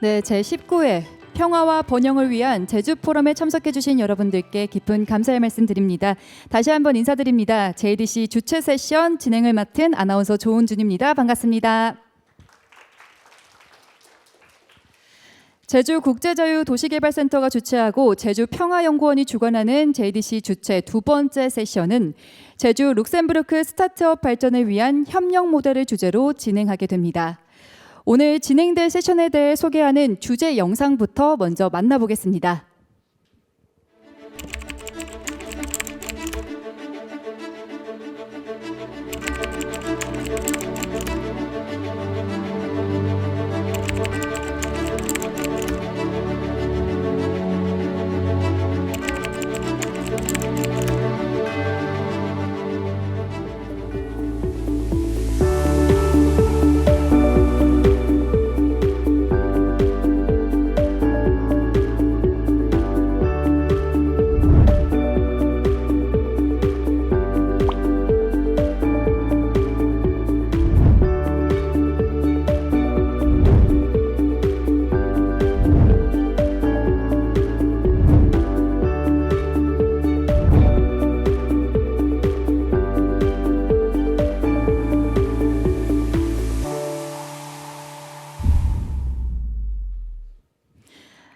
네, 제19회 평화와 번영을 위한 제주 포럼에 참석해 주신 여러분들께 깊은 감사의 말씀 드립니다. 다시 한번 인사드립니다. JDC 주최 세션 진행을 맡은 아나운서 조은준입니다. 반갑습니다. 제주국제자유도시개발센터가 주최하고 제주평화연구원이 주관하는 JDC 주최 두 번째 세션은 제주 룩셈부르크 스타트업 발전을 위한 협력 모델을 주제로 진행하게 됩니다. 오늘 진행될 세션에 대해 소개하는 주제 영상부터 먼저 만나보겠습니다.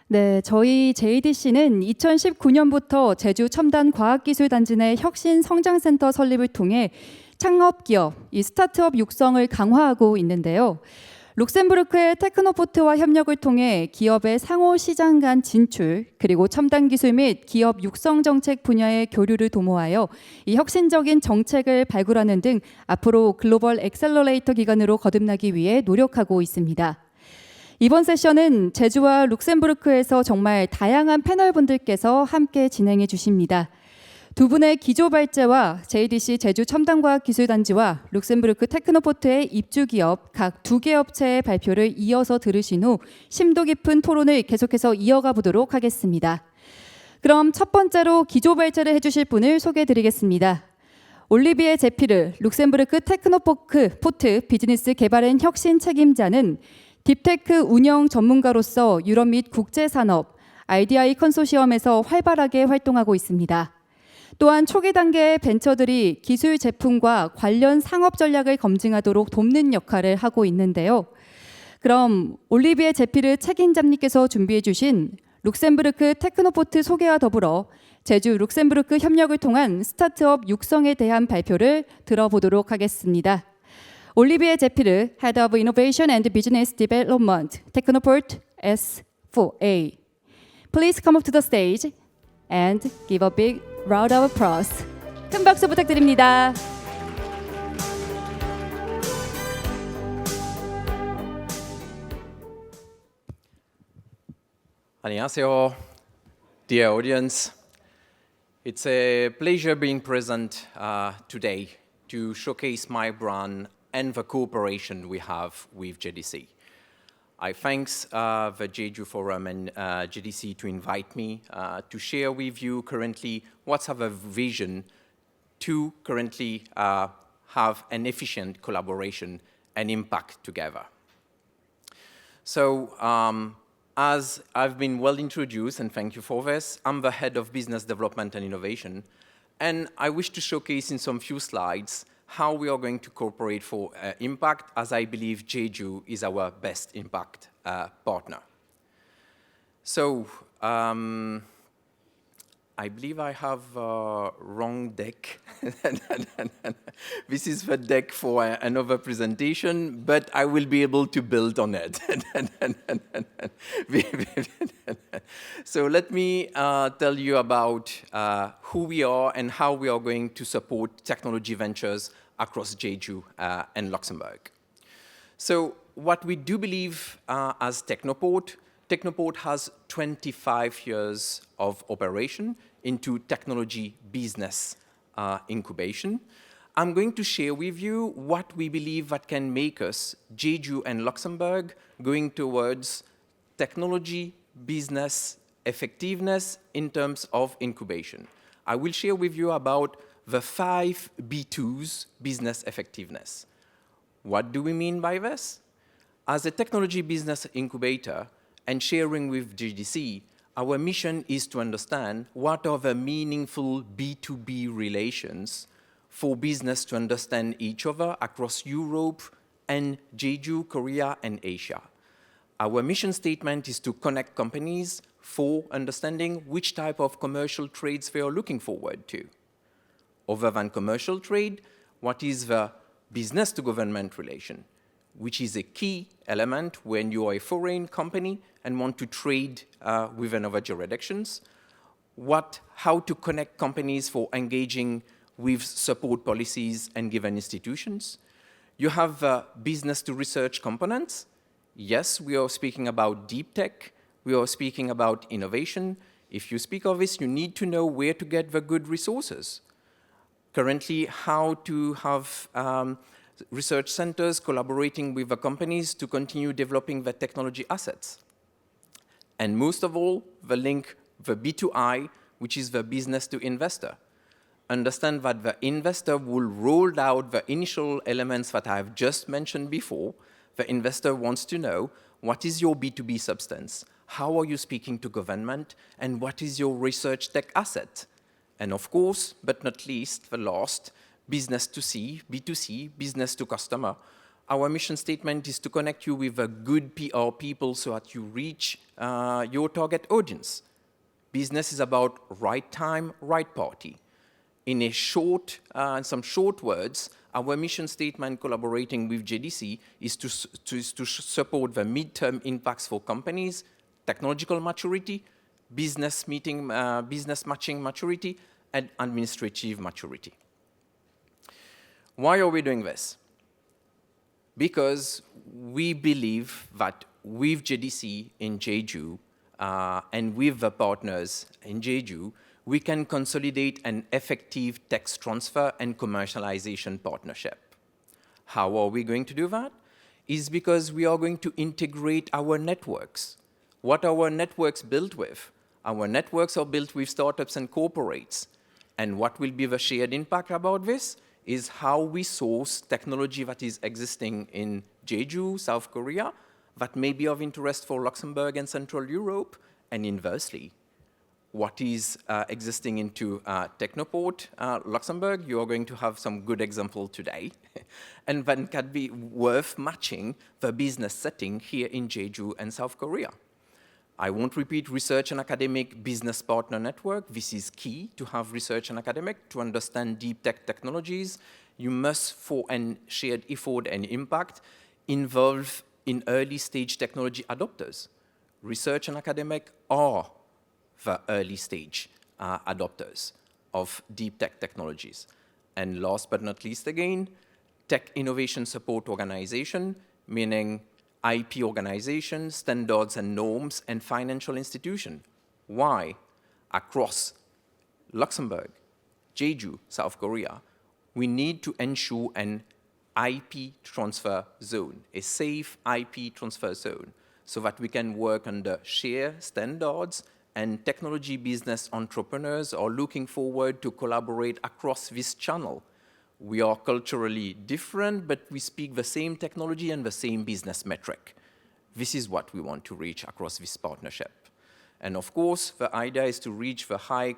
네, 저희 JDC는 2019년부터 제주 첨단과학기술단지 내 혁신성장센터 설립을 통해 창업기업, 이 스타트업 육성을 강화하고 있는데요. 룩셈부르크의 테크노포트와 협력을 통해 기업의 상호 시장 간 진출, 그리고 첨단 기술 및 기업 육성 정책 분야의 교류를 도모하여 이 혁신적인 정책을 발굴하는 등 앞으로 글로벌 엑셀러레이터 기관으로 거듭나기 위해 노력하고 있습니다. 이번 세션은 제주와 룩셈부르크에서 정말 다양한 패널분들께서 함께 진행해 주십니다. 두 분의 기조발제와 JDC 제주 첨단과학기술단지와 룩셈부르크 테크노포트의 입주기업 각 2개 업체의 발표를 이어서 들으신 후 심도 깊은 토론을 계속해서 이어가 보도록 하겠습니다. 그럼 첫 번째로 기조발제를 해주실 분을 소개해드리겠습니다. 올리비에 제피르 룩셈부르크 테크노포트 비즈니스 개발 앤 혁신 책임자는 딥테크 운영 전문가로서 유럽 및 국제산업, IDI 컨소시엄에서 활발하게 활동하고 있습니다. 또한 초기 단계의 벤처들이 기술 제품과 관련 상업 전략을 검증하도록 돕는 역할을 하고 있는데요. 그럼 올리비에 제피르 책임자님께서 준비해 주신 룩셈부르크 테크노포트 소개와 더불어 제주 룩셈부르크 협력을 통한 스타트업 육성에 대한 발표를 들어보도록 하겠습니다. 올리비에 제피르, Head of Innovation and Business Development, Technoport S4A. Please come up to the stage and give a big round of applause. 큰 박수 부탁드립니다. 안녕하세요, dear audience. It's a pleasure being present today to showcase my brand and the cooperation we have with JDC. I thank the Jeju Forum and JDC to invite me to share with you currently what's our vision to currently have an efficient collaboration and impact together. So, as I've been well introduced, and thank you for this, I'm the Head of Business Development and Innovation, and I wish to showcase in some few slides how we are going to cooperate for impact, as I believe Jeju is our best impact partner. So, I believe I have wrong deck. This is the deck for another presentation, but I will be able to build on it. So let me tell you about who we are and how we are going to support technology ventures across Jeju and Luxembourg. So what we do believe as Technoport has 25 years of operation into technology business incubation. I'm going to share with you what we believe that can make us, Jeju and Luxembourg, going towards technology business effectiveness in terms of incubation. I will share with you about the 5 B2s business effectiveness. What do we mean by this? As a technology business incubator, and sharing with GDC, our mission is to understand what are the meaningful B2B relations for business to understand each other across Europe and Jeju, Korea, and Asia. Our mission statement is to connect companies for understanding which type of commercial trades they are looking forward to. Other than commercial trade, what is the business-to-government relation, which is a key element when you are a foreign company and want to trade with another jurisdictions. How to connect companies for engaging with support policies and given institutions. You have business-to-research components. Yes, we are speaking about deep tech. We are speaking about innovation. If you speak of this, you need to know where to get the good resources. Currently, how to have research centers collaborating with the companies to continue developing the technology assets. And most of all, the link, the B2I, which is the business to investor. Understand that the investor will roll out the initial elements that I have just mentioned before. The investor wants to know what is your B2B substance, how are you speaking to government, and what is your research tech asset. And of course, but not least, the last, business to C, B2C, business to customer. Our mission statement is to connect you with a good PR people so that you reach your target audience. Business is about right time, right party. In some short words, our mission statement collaborating with JDC is to support the midterm impacts for companies, technological maturity, business matching maturity, and administrative maturity. Why are we doing this? Because we believe that with JDC in Jeju and with the partners in Jeju, we can consolidate an effective tech transfer and commercialization partnership. How are we going to do that? Is because we are going to integrate our networks. What are our networks built with? Our networks are built with startups and corporates. And what will be the shared impact about this is how we source technology that is existing in Jeju, South Korea, that may be of interest for Luxembourg and Central Europe, and inversely. What is existing into Technoport, Luxembourg, you are going to have some good example today, and then can be worth matching the business setting here in Jeju and South Korea. I won't repeat research and academic business partner network. This is key to have research and academic to understand deep tech technologies. You must, for an shared effort and impact, involve in early stage technology adopters. Research and academic are the early stage adopters of deep tech technologies. And last but not least again, tech innovation support organization, meaning IP organization, standards and norms, and financial institution. Why? Across Luxembourg, Jeju, South Korea, we need to ensure an IP transfer zone, a safe IP transfer zone, so that we can work under shared standards and technology business entrepreneurs are looking forward to collaborate across this channel. We are culturally different, but we speak the same technology and the same business metric. This is what we want to reach across this partnership. And of course, the idea is to reach the high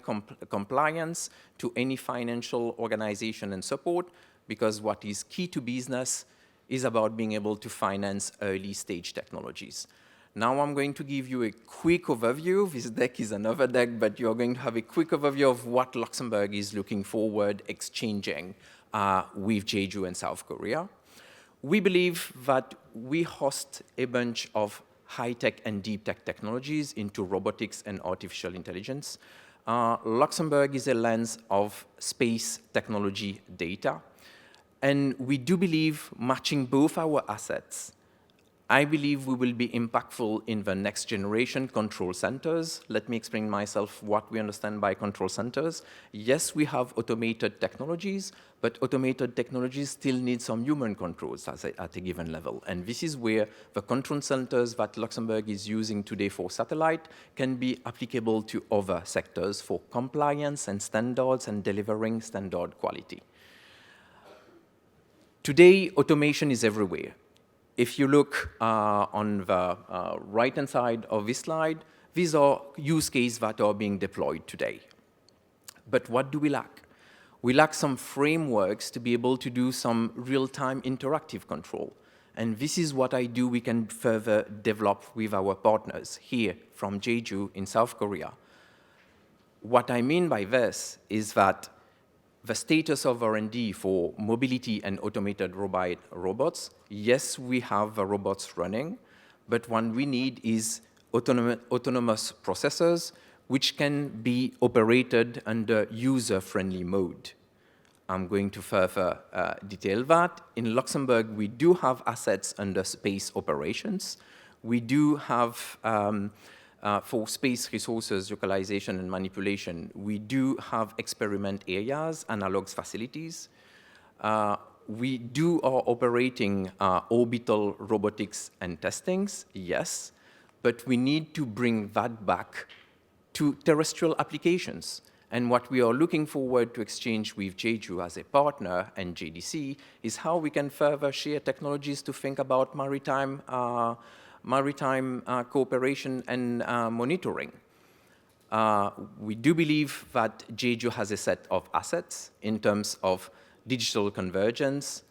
compliance to any financial organization and support, because what is key to business is about being able to finance early stage technologies. Now I'm going to give you a quick overview. This deck is another deck, but you're going to have a quick overview of what Luxembourg is looking forward exchanging with Jeju and South Korea. We believe that we host a bunch of high-tech and deep-tech technologies into robotics and artificial intelligence. Luxembourg is a lens of space technology data. And we do believe matching both our assets, I believe we will be impactful in the next generation control centers. Let me explain myself what we understand by control centers. Yes, we have automated technologies, but automated technologies still need some human controls at a given level. And this is where the control centers that Luxembourg is using today for satellite can be applicable to other sectors for compliance and standards and delivering standard quality. Today, automation is everywhere. If you look on the right-hand side of this slide, these are use cases that are being deployed today. But what do we lack? We lack some frameworks to be able to do some real-time interactive control. And this is what we can further develop with our partners here from Jeju in South Korea. What I mean by this is that the status of R&D for mobility and automated robots, yes, we have the robots running, but what we need is autonomous processors which can be operated under user-friendly mode. I'm going to further detail that. In Luxembourg, we do have assets under space operations. We do have, for space resources localization and manipulation, we do have experiment areas, analogs facilities. We are operating orbital robotics and testings, yes, but we need to bring that back to terrestrial applications. And what we are looking forward to exchange with Jeju as a partner and JDC is how we can further share technologies to think about maritime cooperation and monitoring. We do believe that Jeju has a set of assets in terms of digital convergence,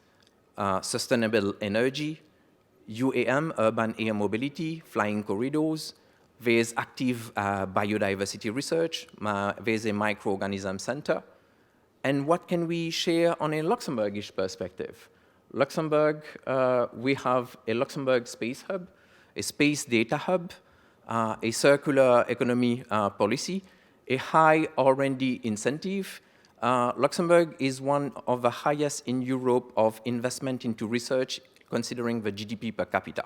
sustainable energy, UAM, urban air mobility, flying corridors. There's active biodiversity research. There's a microorganism center. And what can we share on a Luxembourgish perspective? Luxembourg, we have a Luxembourg Space Hub, a space data hub, a circular economy policy, a high R&D incentive. Luxembourg is one of the highest in Europe of investment into research, considering the GDP per capita.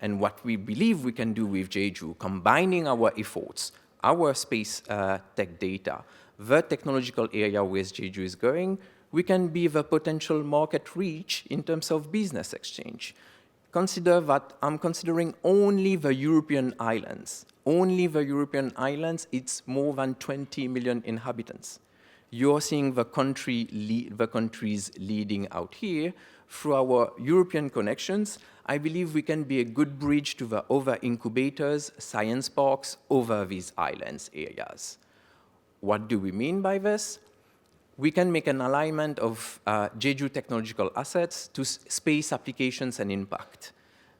And what we believe we can do with Jeju, combining our efforts, our space tech data, the technological area where Jeju is going, we can be the potential market reach in terms of business exchange. Consider that I'm considering only the European islands. Only the European islands, it's more than 20 million inhabitants. You're seeing the countries leading out here. Through our European connections, I believe we can be a good bridge to the other incubators, science parks over these islands areas. What do we mean by this? We can make an alignment of Jeju technological assets to space applications and impact.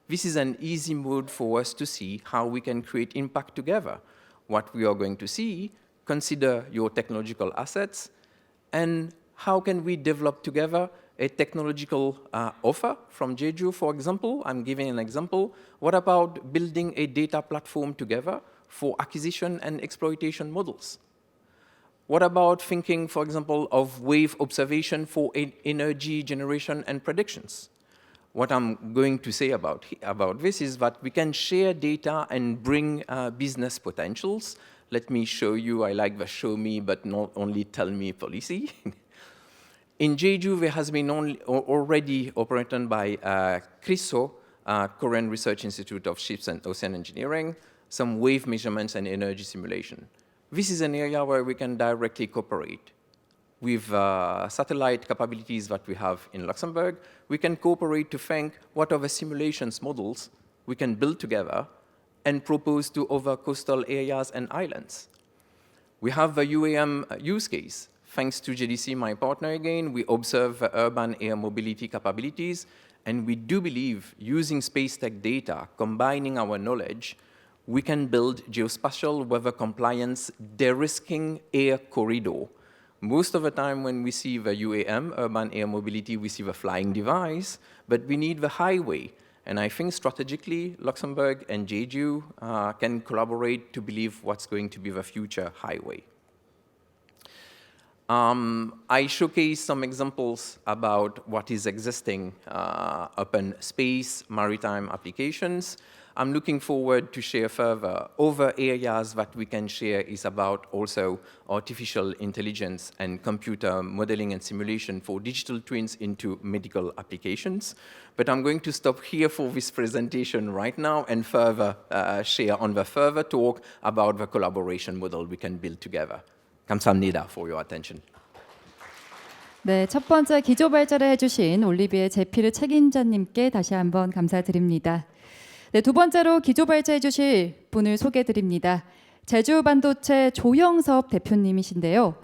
This is an easy mode for us to see how we can create impact together. What we are going to see, consider your technological assets, and how can we develop together a technological offer from Jeju, for example. I'm giving an example. What about building a data platform together for acquisition and exploitation models? What about thinking, for example, of wave observation for energy generation and predictions? What I'm going to say about this is that we can share data and bring business potentials. Let me show you. I like the show me, but not only tell me policy. In Jeju, there has been already operated by CRISO, Korean Research Institute of Ships and Ocean Engineering, some wave measurements and energy simulation. This is an area where we can directly cooperate. With satellite capabilities that we have in Luxembourg, we can cooperate to think what are the simulations models we can build together and propose to other coastal areas and islands. We have the UAM use case. Thanks to JDC, my partner again, we observe the urban air mobility capabilities, and we do believe using space tech data, combining our knowledge, we can build geospatial weather compliance de-risking air corridor. Most of the time when we see the UAM, urban air mobility, we see the flying device, but we need the highway. And I think strategically, Luxembourg and Jeju can collaborate to believe what's going to be the future highway. I showcase some examples about what is existing open space, maritime applications. I'm looking forward to share further. Other areas that we can share is about also artificial intelligence and computer modeling and simulation for digital twins into medical applications. But I'm going to stop here for this presentation right now and further share on the further talk about the collaboration model we can build together. 감사합니다 for your attention. 네, 첫 번째 기조 발제를 해주신 올리비에 제피르 책임자님께 다시 한번 감사드립니다. 네, 두 번째로 기조 발제해주실 분을 소개드립니다. 제주반도체 조영섭 대표님이신데요.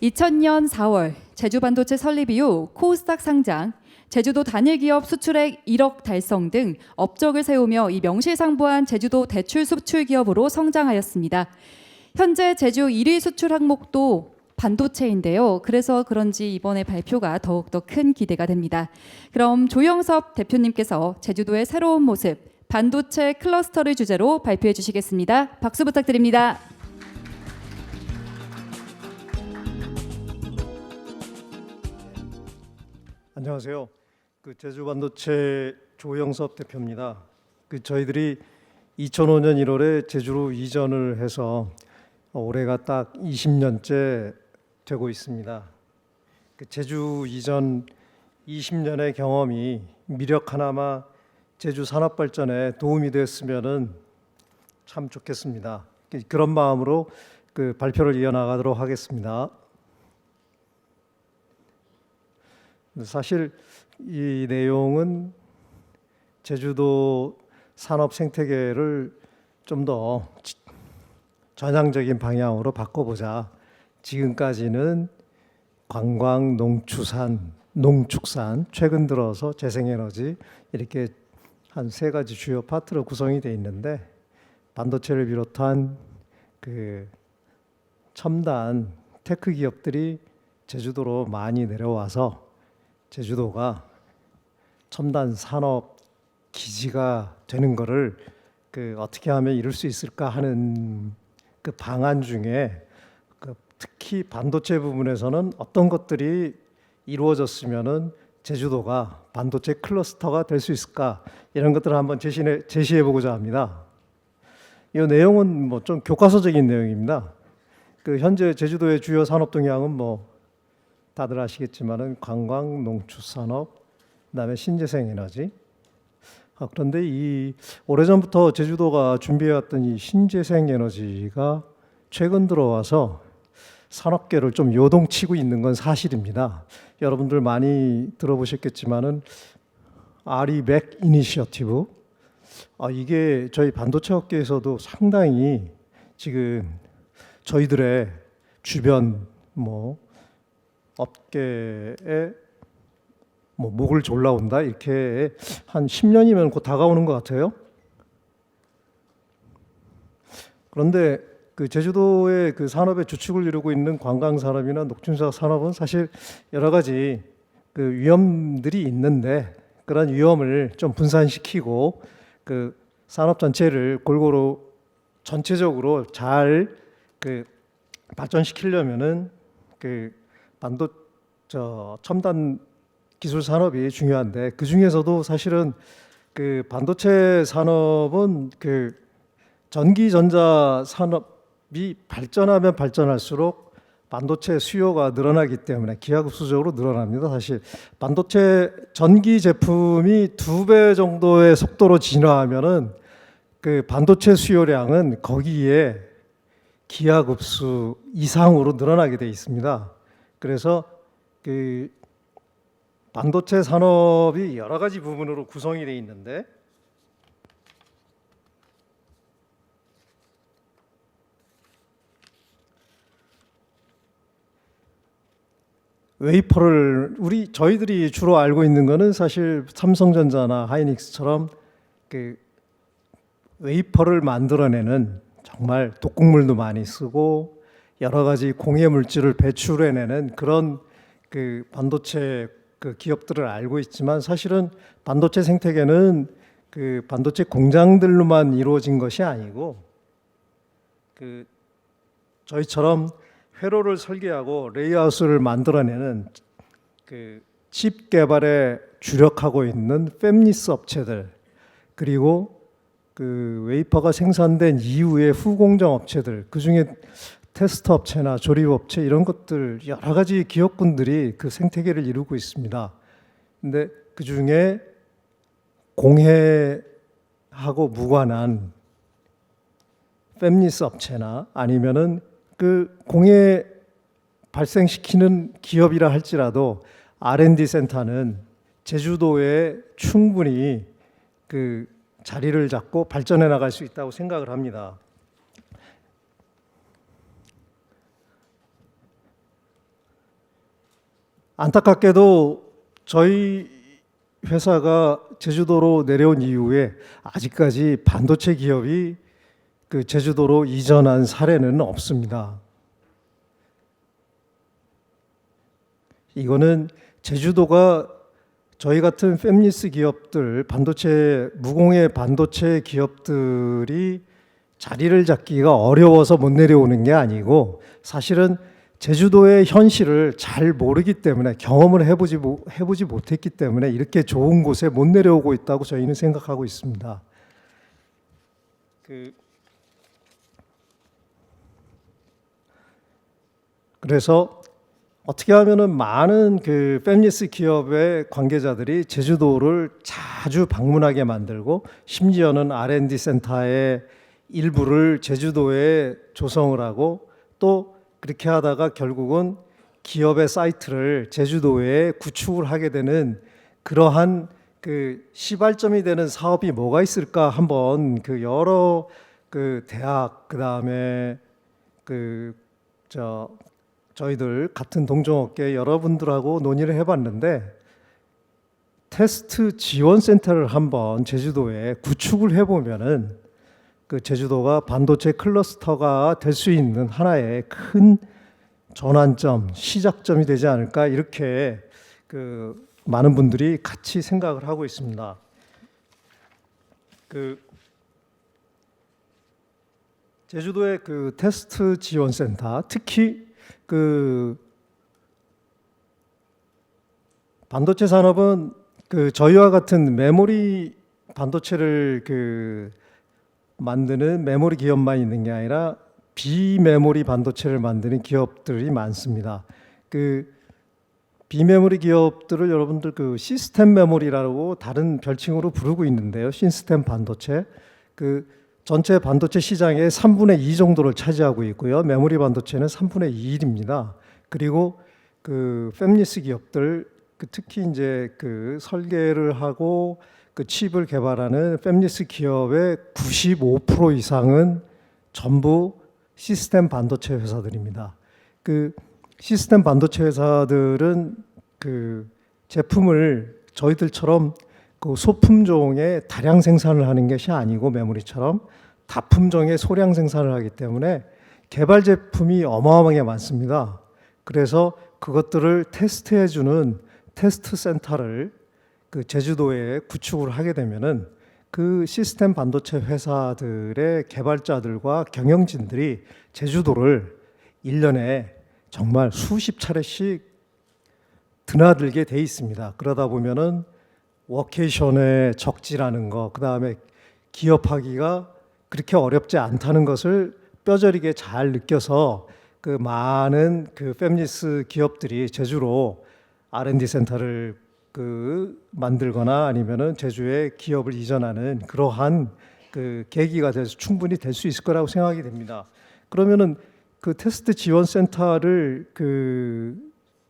2000년 4월 제주반도체 설립 이후 코스닥 상장, 제주도 단일 기업 수출액 1억 달성 등 업적을 세우며 이 명실상부한 제주도 대출 수출 기업으로 성장하였습니다. 현재 제주 1위 수출 항목도 반도체인데요. 그래서 그런지 이번에 발표가 더욱더 큰 기대가 됩니다. 그럼 조영섭 대표님께서 제주도의 새로운 모습, 반도체 클러스터를 주제로 발표해 주시겠습니다. 박수 부탁드립니다. 안녕하세요. 제주반도체 조영섭 대표입니다. 저희들이 2005년 1월에 제주로 이전을 해서 올해가 딱 20년째 되고 있습니다. 제주 이전 20년의 경험이 미력 하나마 제주 산업 발전에 도움이 됐으면은 참 좋겠습니다. 그런 마음으로 발표를 이어나가도록 하겠습니다. 사실 이 내용은 제주도 산업 생태계를 좀 더 전향적인 방향으로 바꿔보자. 지금까지는 관광, 농축산, 최근 들어서 재생에너지 이렇게 한 세 가지 주요 파트로 구성이 되어 있는데, 반도체를 비롯한 첨단 테크 기업들이 제주도로 많이 내려와서 제주도가 첨단 산업 기지가 되는 것을 어떻게 하면 이룰 수 있을까 하는 방안 중에 특히 반도체 부분에서는 어떤 것들이 이루어졌으면은 제주도가 반도체 클러스터가 될 수 있을까, 이런 것들을 한번 제시해 보고자 합니다. 이 내용은 좀 교과서적인 내용입니다. 현재 제주도의 주요 산업 동향은 다들 아시겠지만은 관광, 농축산업, 그다음에 신재생에너지. 그런데 이 오래전부터 제주도가 준비해왔던 이 신재생에너지가 최근 들어와서 산업계를 좀 요동치고 있는 건 사실입니다. 여러분들 많이 들어보셨겠지만은 RE100 이니셔티브, 이게 저희 반도체 업계에서도 상당히 지금 저희들의 주변 업계에 목을 졸라온다, 이렇게 한 10년이면 곧 다가오는 것 같아요. 그런데 제주도의 산업의 주축을 이루고 있는 관광 산업이나 농축산 산업은 사실 여러 가지 위험들이 있는데, 그런 위험을 좀 분산시키고 산업 전체를 골고루 전체적으로 잘 발전시키려면은 첨단 기술 산업이 중요한데, 그 중에서도 사실은 반도체 산업은 전기 전자 산업이 발전하면 발전할수록 반도체 수요가 늘어나기 때문에 기하급수적으로 늘어납니다. 사실 반도체 전기 제품이 2배 정도의 속도로 진화하면은 반도체 수요량은 거기에 기하급수 이상으로 늘어나게 돼 있습니다. 그래서 반도체 산업이 여러 가지 부분으로 구성이 되어 있는데, 웨이퍼를 저희들이 주로 알고 있는 거는 사실 삼성전자나 하이닉스처럼 웨이퍼를 만들어내는, 정말 독극물도 많이 쓰고 여러 가지 공해 물질을 배출해내는 그런 반도체 기업들을 알고 있지만, 사실은 반도체 생태계는 반도체 공장들로만 이루어진 것이 아니고 저희처럼 회로를 설계하고 레이아웃을 만들어내는 칩 개발에 주력하고 있는 팹리스 업체들, 그리고 웨이퍼가 생산된 이후의 후공정 업체들, 그중에 테스트 업체나 조립 업체, 이런 것들 여러 가지 기업군들이 생태계를 이루고 있습니다. 근데 그중에 공해하고 무관한 팹리스 업체나 아니면은 공해 발생시키는 기업이라 할지라도 R&D 센터는 제주도에 충분히 그 자리를 잡고 발전해 나갈 수 있다고 생각을 합니다. 안타깝게도 저희 회사가 제주도로 내려온 이후에 아직까지 반도체 기업이 그 제주도로 이전한 사례는 없습니다. 이거는 제주도가 저희 같은 팹리스 기업들, 무공해 반도체 기업들이 자리를 잡기가 어려워서 못 내려오는 게 아니고 사실은 제주도의 현실을 잘 모르기 때문에 경험을 해보지 못했기 때문에 이렇게 좋은 곳에 못 내려오고 있다고 저희는 생각하고 있습니다. 그래서 어떻게 하면은 많은 그 팹리스 기업의 관계자들이 제주도를 자주 방문하게 만들고 심지어는 R&D 센터의 일부를 제주도에 조성을 하고 또 그렇게 하다가 결국은 기업의 사이트를 제주도에 구축을 하게 되는 그러한 그 시발점이 되는 사업이 뭐가 있을까 한번 그 여러 그 대학 그다음에 저희들 같은 동종업계 여러분들하고 논의를 해봤는데 테스트 지원 센터를 한번 제주도에 구축을 해보면은 그 제주도가 반도체 클러스터가 될 수 있는 하나의 큰 전환점, 시작점이 되지 않을까 이렇게 그 많은 분들이 같이 생각을 하고 있습니다. 제주도의 그 테스트 지원 센터, 특히 그 반도체 산업은 그 저희와 같은 메모리 반도체를 그 만드는 메모리 기업만 있는 게 아니라 비메모리 반도체를 만드는 기업들이 많습니다. 그 비메모리 기업들을 여러분들 그 시스템 메모리라고 다른 별칭으로 부르고 있는데요. 시스템 반도체. 그 전체 반도체 시장의 3분의 2 정도를 차지하고 있고요. 메모리 반도체는 3분의 1입니다. 그리고 그 팹리스 기업들 특히 이제 그 설계를 하고 그 칩을 개발하는 팹리스 기업의 95% 이상은 전부 시스템 반도체 회사들입니다. 그 시스템 반도체 회사들은 그 제품을 저희들처럼 그 소품종의 다량 생산을 하는 것이 아니고 메모리처럼 다품종의 소량 생산을 하기 때문에 개발 제품이 어마어마하게 많습니다. 그래서 그것들을 테스트해주는 테스트 센터를 그 제주도에 구축을 하게 되면은 그 시스템 반도체 회사들의 개발자들과 경영진들이 제주도를 1년에 정말 수십 차례씩 드나들게 돼 있습니다. 그러다 보면은 워케이션에 적지라는 거, 그 다음에 기업하기가 그렇게 어렵지 않다는 것을 뼈저리게 잘 느껴서 그 많은 그 팹리스 기업들이 제주로 R&D 센터를 그 만들거나 아니면은 제주에 기업을 이전하는 그러한 그 계기가 돼서 충분히 될 수 있을 거라고 생각이 됩니다. 그러면은 그 테스트 지원 센터를 그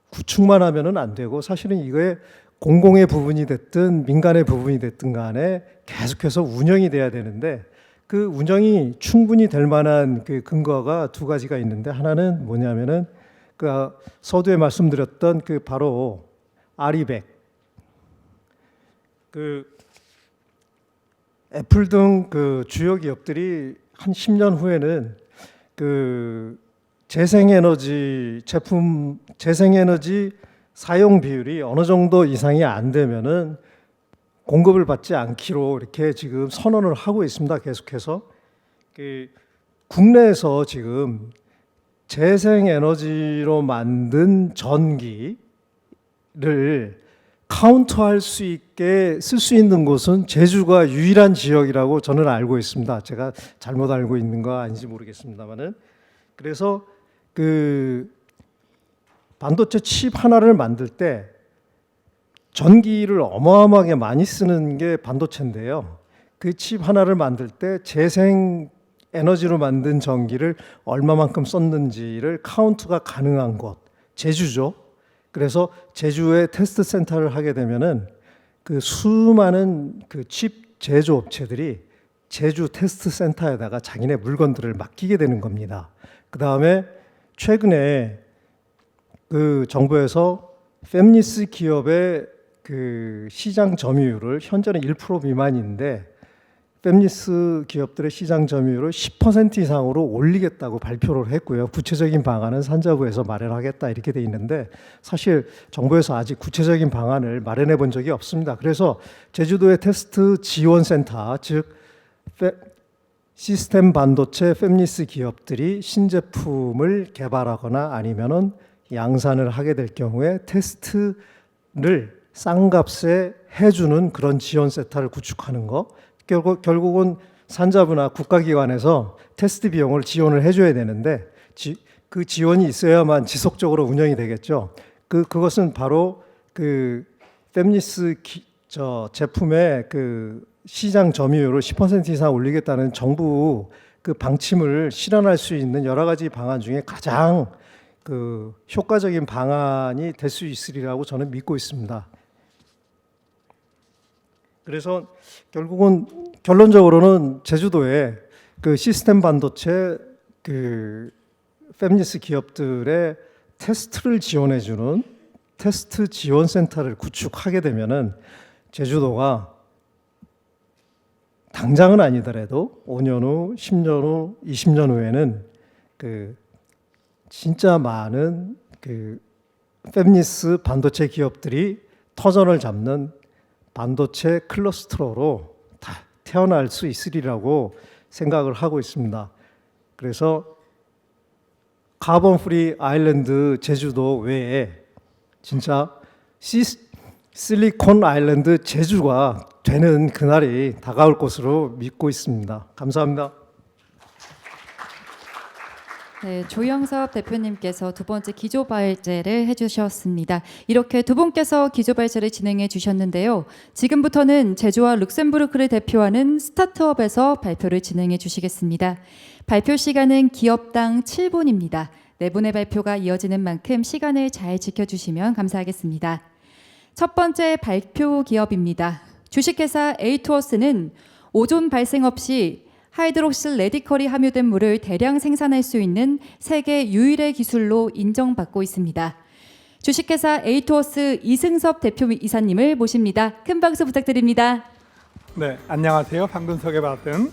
구축만 하면은 안 되고 사실은 이거에 공공의 부분이 됐든 민간의 부분이 됐든 간에 계속해서 운영이 돼야 되는데 그 운영이 충분히 될 만한 그 근거가 두 가지가 있는데 하나는 뭐냐면은 그 서두에 말씀드렸던 그 바로 R200 그 애플 등 그 주요 기업들이 한 10년 후에는 그 재생에너지 사용 비율이 어느 정도 이상이 안 되면은 공급을 받지 않기로 이렇게 지금 선언을 하고 있습니다. 계속해서 그 국내에서 지금 재생에너지로 만든 전기를 카운터할 수 있게 쓸 수 있는 곳은 제주가 유일한 지역이라고 저는 알고 있습니다. 제가 잘못 알고 있는 거 아닌지 모르겠습니다만은 그래서 그 반도체 칩 하나를 만들 때 전기를 어마어마하게 많이 쓰는 게 반도체인데요. 그 칩 하나를 만들 때 재생 에너지로 만든 전기를 얼마만큼 썼는지를 카운트가 가능한 곳. 제주죠. 그래서 제주에 테스트 센터를 하게 되면은 그 수많은 그 칩 제조업체들이 제주 테스트 센터에다가 자기네 물건들을 맡기게 되는 겁니다. 그 다음에 최근에 그 정부에서 팹리스 기업의 그 시장 점유율을 현재는 1% 미만인데 팹리스 기업들의 시장 점유율을 10% 이상으로 올리겠다고 발표를 했고요. 구체적인 방안은 산자부에서 마련하겠다 이렇게 돼 있는데 사실 정부에서 아직 구체적인 방안을 마련해 본 적이 없습니다. 그래서 제주도의 테스트 지원 센터, 즉 시스템 반도체 팹리스 기업들이 신제품을 개발하거나 아니면은 양산을 하게 될 경우에 테스트를 싼 값에 해주는 그런 지원 센터를 구축하는 거. 결국은 산자부나 국가기관에서 테스트 비용을 지원을 해줘야 되는데 그 지원이 있어야만 지속적으로 운영이 되겠죠. 그것은 바로 그 팹리스 제품의 그 시장 점유율을 10% 이상 올리겠다는 정부 그 방침을 실현할 수 있는 여러 가지 방안 중에 가장 그 효과적인 방안이 될 수 있으리라고 저는 믿고 있습니다. 그래서 결국은 결론적으로는 제주도에 그 시스템 반도체 그 팹리스 기업들의 테스트를 지원해주는 테스트 지원 센터를 구축하게 되면은 제주도가 당장은 아니더라도 5년 후, 10년 후, 20년 후에는 그 진짜 많은 그 팹리스 반도체 기업들이 터전을 잡는 반도체 클러스터로 다 태어날 수 있으리라고 생각을 하고 있습니다. 그래서 카본 프리 아일랜드 제주도 외에 진짜 실리콘 아일랜드 제주가 되는 그날이 다가올 것으로 믿고 있습니다. 감사합니다. 네, 조영섭 대표님께서 두 번째 기조 발제를 해주셨습니다. 이렇게 두 분께서 기조 발제를 진행해 주셨는데요. 지금부터는 제주와 룩셈부르크를 대표하는 스타트업에서 발표를 진행해 주시겠습니다. 발표 시간은 기업당 7분입니다. 네 분의 발표가 이어지는 만큼 시간을 잘 지켜주시면 감사하겠습니다. 첫 번째 발표 기업입니다. 주식회사 에이투어스는 오존 발생 없이 하이드록실 레디컬이 함유된 물을 대량 생산할 수 있는 세계 유일의 기술로 인정받고 있습니다. 주식회사 에이투어스 이승섭 대표이사님을 모십니다. 큰 박수 부탁드립니다. 네, 안녕하세요. 방금 소개받은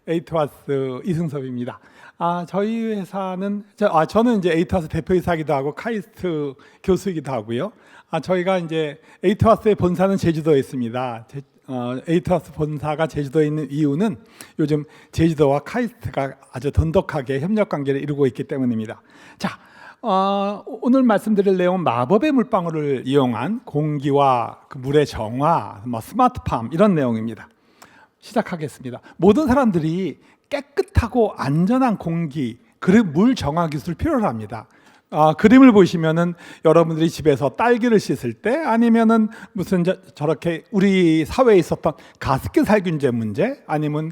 에이투어스 이승섭입니다. 저희 회사는 저는 이제 에이투어스 대표이사기도 하고 카이스트 교수이기도 하고요. 저희가 이제 에이투어스의 본사는 제주도에 있습니다. 에이투어스 본사가 제주도에 있는 이유는 요즘 제주도와 카이스트가 아주 돈독하게 협력 관계를 이루고 있기 때문입니다. 자, 오늘 말씀드릴 내용은 마법의 물방울을 이용한 공기와 그 물의 정화, 스마트팜 이런 내용입니다. 시작하겠습니다. 모든 사람들이 깨끗하고 안전한 공기 그리고 물 정화 기술 필요로 합니다. 그림을 보시면은 여러분들이 집에서 딸기를 씻을 때 아니면은 무슨 저렇게 우리 사회에 있었던 가습기 살균제 문제 아니면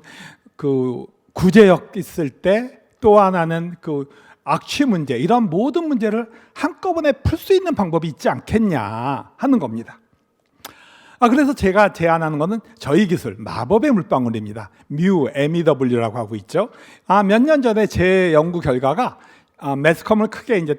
그 구제역 있을 때 또 하나는 그 악취 문제 이런 모든 문제를 한꺼번에 풀 수 있는 방법이 있지 않겠냐 하는 겁니다. 그래서 제가 제안하는 것은 저희 기술 마법의 물방울입니다. MEW라고 하고 있죠. 몇 년 전에 제 연구 결과가 매스컴을 크게 이제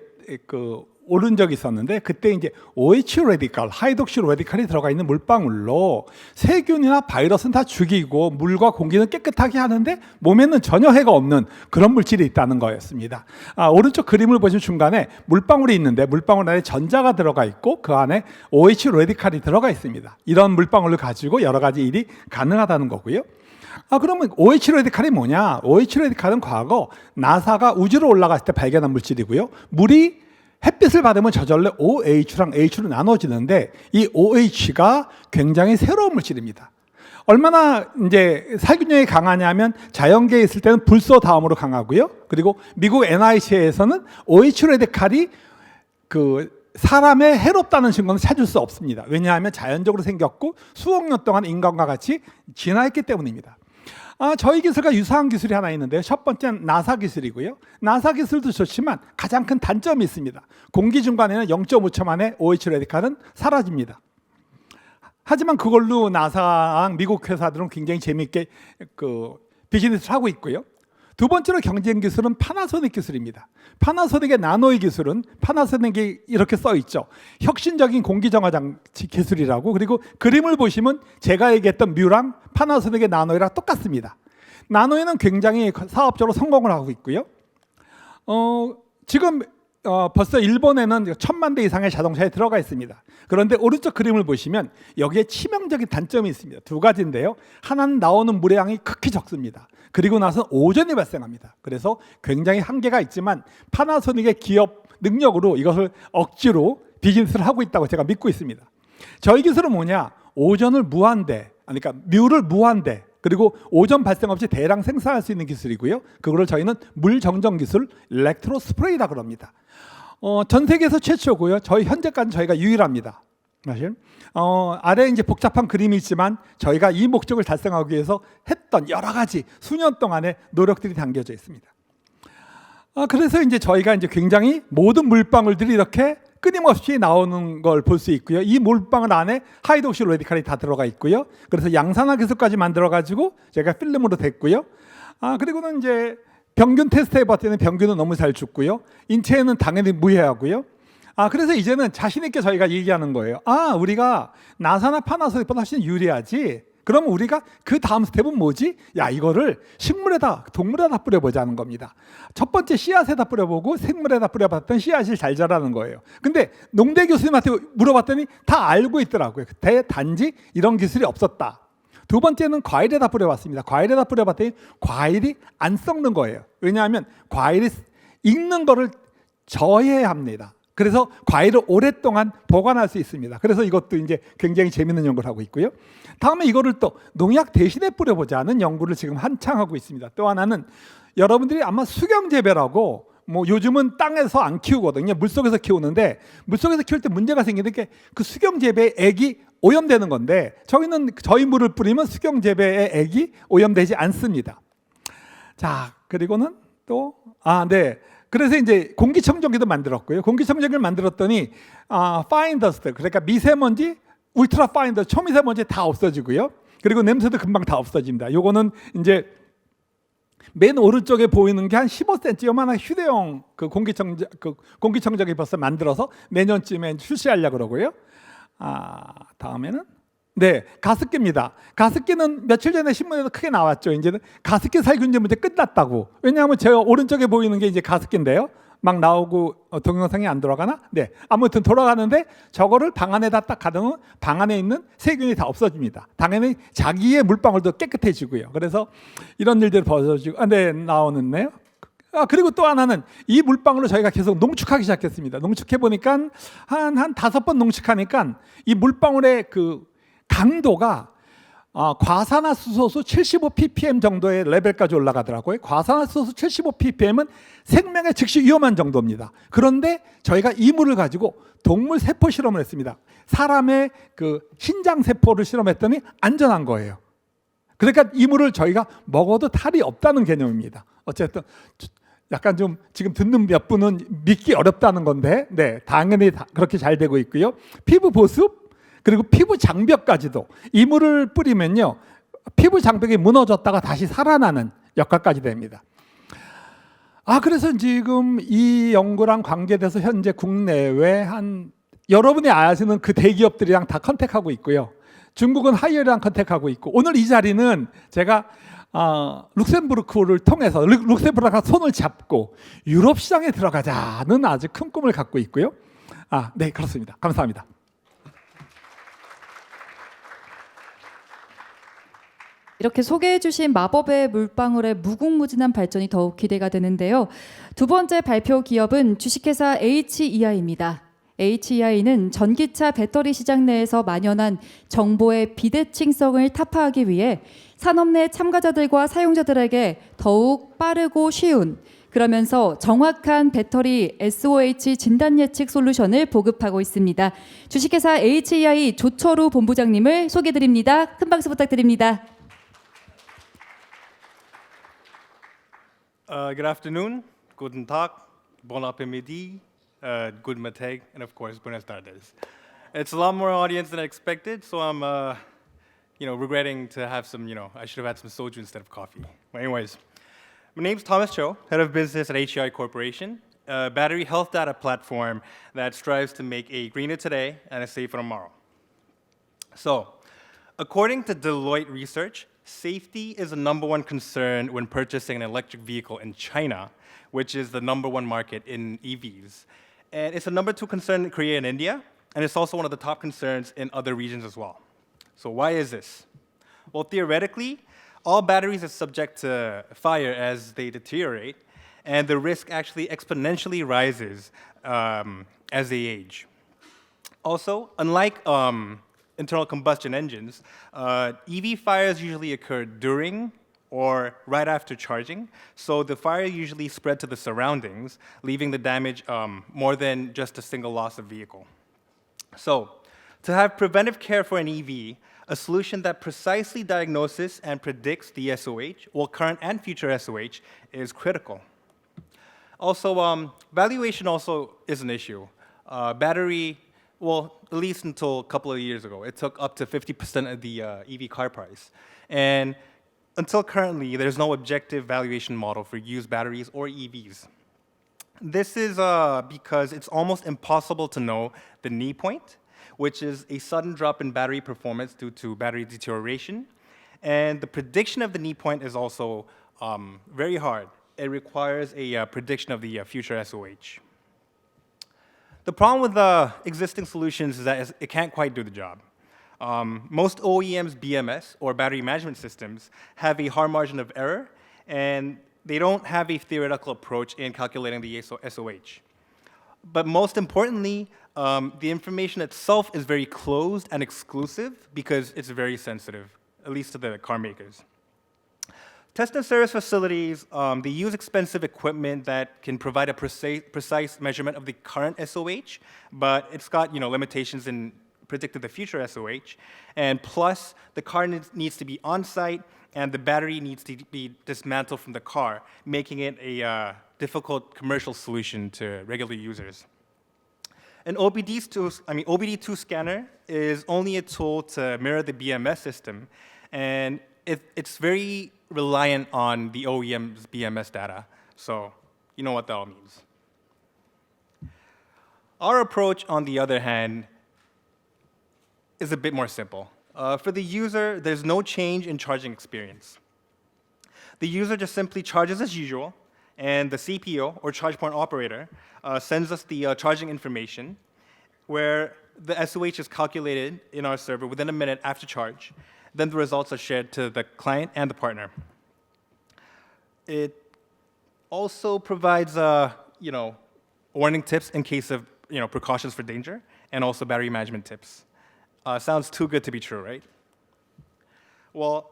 오른 적이 있었는데 그때 이제 OH 레디컬, 하이독시 레디컬이 들어가 있는 물방울로 세균이나 바이러스는 다 죽이고 물과 공기는 깨끗하게 하는데 몸에는 전혀 해가 없는 그런 물질이 있다는 거였습니다. 오른쪽 그림을 보시면 중간에 물방울이 있는데 물방울 안에 전자가 들어가 있고 그 안에 OH 레디컬이 들어가 있습니다. 이런 물방울을 가지고 여러 가지 일이 가능하다는 거고요. 그러면 OH 레디컬이 뭐냐? OH 레디컬은 과거 나사가 우주로 올라갔을 때 발견한 물질이고요. 물이 햇빛을 받으면 저절로 OH랑 H로 나눠지는데 이 OH가 굉장히 새로운 물질입니다. 얼마나 이제 살균력이 강하냐면 자연계에 있을 때는 불소 다음으로 강하고요. 그리고 미국 NIC에서는 OH 레디컬이 그 사람의 해롭다는 증거는 찾을 수 없습니다. 왜냐하면 자연적으로 생겼고 수억 년 동안 인간과 같이 진화했기 때문입니다. 저희 기술과 유사한 기술이 하나 있는데요. 첫 번째는 나사 기술이고요. 나사 기술도 좋지만 가장 큰 단점이 있습니다. 공기 중간에는 0.5초 만에 OH 레디칼은 사라집니다. 하지만 그걸로 나사랑 미국 회사들은 굉장히 재미있게 비즈니스를 하고 있고요. 두 번째로 경쟁 기술은 파나소닉 기술입니다. 파나소닉의 나노이 기술은 파나소닉이 이렇게 써 있죠. 혁신적인 공기 정화 장치 기술이라고. 그리고 그림을 보시면 제가 얘기했던 뮤랑 파나소닉의 나노이랑 똑같습니다. 나노이는 굉장히 사업적으로 성공을 하고 있고요. 지금 벌써 일본에는 1000만 대 이상의 자동차에 들어가 있습니다. 그런데 오른쪽 그림을 보시면 여기에 치명적인 단점이 있습니다. 두 가지인데요. 하나는 나오는 물의 극히 적습니다. 그리고 나서 오존이 발생합니다. 그래서 굉장히 한계가 있지만 파나소닉의 기업 능력으로 이것을 억지로 비즈니스를 하고 있다고 제가 믿고 있습니다. 저희 기술은 뭐냐? 오존을 무한대, 그러니까 뮤를 무한대, 그리고 오존 발생 없이 대량 생산할 수 있는 기술이고요. 그거를 저희는 물 정정 기술 일렉트로 스프레이라고 합니다. 전 세계에서 최초고요. 저희 현재까지 저희가 유일합니다. 사실 아래 이제 복잡한 그림이 있지만 저희가 이 목적을 달성하기 위해서 했던 여러 가지 수년 동안의 노력들이 담겨져 있습니다. 그래서 이제 저희가 이제 굉장히 모든 물방울들이 이렇게 끊임없이 나오는 걸 볼 수 있고요. 이 물방울 안에 하이드옥시 레디칼이 다 들어가 있고요. 그래서 양산화 기술까지 만들어 가지고 제가 필름으로 댔고요. 그리고는 이제 병균 테스트 해봤더니 병균은 너무 잘 죽고요. 인체에는 당연히 무해하고요. 그래서 이제는 자신 있게 저희가 얘기하는 거예요. 우리가 나사나 파나소닉보다 훨씬 유리하지. 그러면 우리가 그 다음 스텝은 뭐지? 이거를 식물에다, 동물에다 뿌려보자는 겁니다. 첫 번째 씨앗에다 뿌려보고 생물에다 뿌려봤더니 씨앗이 잘 자라는 거예요. 근데 농대 교수님한테 물어봤더니 다 알고 있더라고요. 단지 이런 기술이 없었다. 두 번째는 과일에다 뿌려봤습니다. 과일에다 뿌려봤더니 과일이 안 썩는 거예요. 왜냐하면 과일이 익는 거를 저해야 합니다. 그래서 과일을 오랫동안 보관할 수 있습니다. 그래서 이것도 이제 굉장히 재밌는 연구를 하고 있고요. 다음에 이거를 또 농약 대신에 뿌려보자는 연구를 지금 한창 하고 있습니다. 또 하나는 여러분들이 아마 수경재배라고 요즘은 땅에서 안 키우거든요. 물속에서 키우는데 물속에서 키울 때 문제가 생기는 게 그 수경재배의 액이 오염되는 건데 저희는 저희 물을 뿌리면 수경재배의 액이 오염되지 않습니다. 자, 그리고는 또 네. 그래서 이제 공기청정기도 만들었고요. 공기청정기를 만들었더니 파인 더스트, 그러니까 미세먼지, 울트라 파인 더스트, 초미세먼지 다 없어지고요. 그리고 냄새도 금방 다 없어집니다. 요거는 이제 맨 오른쪽에 보이는 게 한 15cm 요만한 휴대용 공기청정기 벌써 만들어서 내년쯤에 출시하려고 그러고요. 다음에는 가습기입니다. 가습기는 며칠 전에 신문에도 크게 나왔죠. 이제는 가습기 살균제 문제 끝났다고. 왜냐하면 제 오른쪽에 보이는 게 이제 가습기인데요. 막 나오고 동영상이 안 돌아가나? 아무튼 돌아가는데 저거를 방 안에다 딱 가두면 방 안에 있는 세균이 다 없어집니다. 당연히 자기의 물방울도 깨끗해지고요. 그래서 이런 일들이 벌어지고, 나오는데요. 그리고 또 하나는 이 물방울을 저희가 계속 농축하기 시작했습니다. 농축해 보니까 한 5번 농축하니까 이 물방울의 그 강도가 과산화수소수 75ppm 정도의 레벨까지 올라가더라고요. 과산화수소수 75ppm은 생명에 즉시 위험한 정도입니다. 그런데 저희가 이 물을 가지고 동물 세포 실험을 했습니다. 사람의 그 신장 세포를 실험했더니 안전한 거예요. 그러니까 이 물을 저희가 먹어도 탈이 없다는 개념입니다. 어쨌든 약간 좀 지금 듣는 몇 분은 믿기 어렵다는 건데, 당연히 그렇게 잘 되고 있고요. 피부 보습, 그리고 피부 장벽까지도 이 물을 뿌리면요, 피부 장벽이 무너졌다가 다시 살아나는 역할까지 됩니다. 그래서 지금 이 연구랑 관계돼서 현재 국내외 여러분이 아시는 그 대기업들이랑 다 컨택하고 있고요. 중국은 하이어랑 컨택하고 있고, 오늘 이 자리는 제가 룩셈부르크를 통해서 룩셈부르크랑 손을 잡고 유럽 시장에 들어가자는 아주 큰 꿈을 갖고 있고요. 그렇습니다. 감사합니다. 이렇게 소개해 주신 마법의 물방울의 무궁무진한 발전이 더욱 기대가 되는데요. 두 번째 발표 기업은 주식회사 HEI입니다. HEI는 전기차 배터리 시장 내에서 만연한 정보의 비대칭성을 타파하기 위해 산업 내 참가자들과 사용자들에게 더욱 빠르고 쉬운, 그러면서 정확한 배터리 SOH 진단 예측 솔루션을 보급하고 있습니다. 주식회사 HEI 조철우 본부장님을 소개드립니다. 큰 박수 부탁드립니다. Good afternoon, guten Tag, bon après-midi, guten Mittag, and of course, buenas tardes. It's a lot more audience than I expected, so I'm, regretting to have some, I should have had some soju instead of coffee. But anyways, my name's Thomas Cho, head of business at HEI Corporation, a battery health data platform that strives to make a greener today and a safer tomorrow. So, according to Deloitte Research, safety is the #1 concern when purchasing an electric vehicle in China, which is the #1 market in EVs. And it's a #2 concern in Korea and India, and it's also one of the top concerns in other regions as well. So why is this? Well, theoretically, all batteries are subject to fire as they deteriorate, and the risk actually exponentially rises as they age. Also, unlike internal combustion engines, EV fires usually occur during or right after charging, so the fire usually spread to the surroundings, leaving the damage more than just a single loss of vehicle. So, to have preventive care for an EV, a solution that precisely diagnoses and predicts the SOH, well, current and future SOH, is critical. Also, valuation also is an issue. Battery, well, at least until a couple of years ago, it took up to 50% of the EV car price. And until currently, there's no objective valuation model for used batteries or EVs. This is because it's almost impossible to know the knee point, which is a sudden drop in battery performance due to battery deterioration. And the prediction of the knee point is also very hard. It requires a prediction of the future SOH. The problem with existing solutions is that it can't quite do the job. Most OEMs' BMS, or battery management systems, have a hard margin of error, and they don't have a theoretical approach in calculating the SOH. But most importantly, the information itself is very closed and exclusive because it's very sensitive, at least to the car makers. Test and service facilities, they use expensive equipment that can provide a precise measurement of the current SOH, but it's got limitations in predicting the future SOH. And plus, the car needs to be on-site, and the battery needs to be dismantled from the car, making it a difficult commercial solution to regular users. An OBD2 scanner is only a tool to mirror the BMS system, and it's very reliant on the OEM's BMS data, so you know what that all means. Our approach, on the other hand, is a bit more simple. For the user, there's no change in charging experience. The user just simply charges as usual, and the CPO, or charge point operator, sends us the charging information, where the SOH is calculated in our server within a minute after charge. Then the results are shared to the client and the partner. It also provides, warning tips in case of, precautions for danger, and also battery management tips. Sounds too good to be true, right? Well,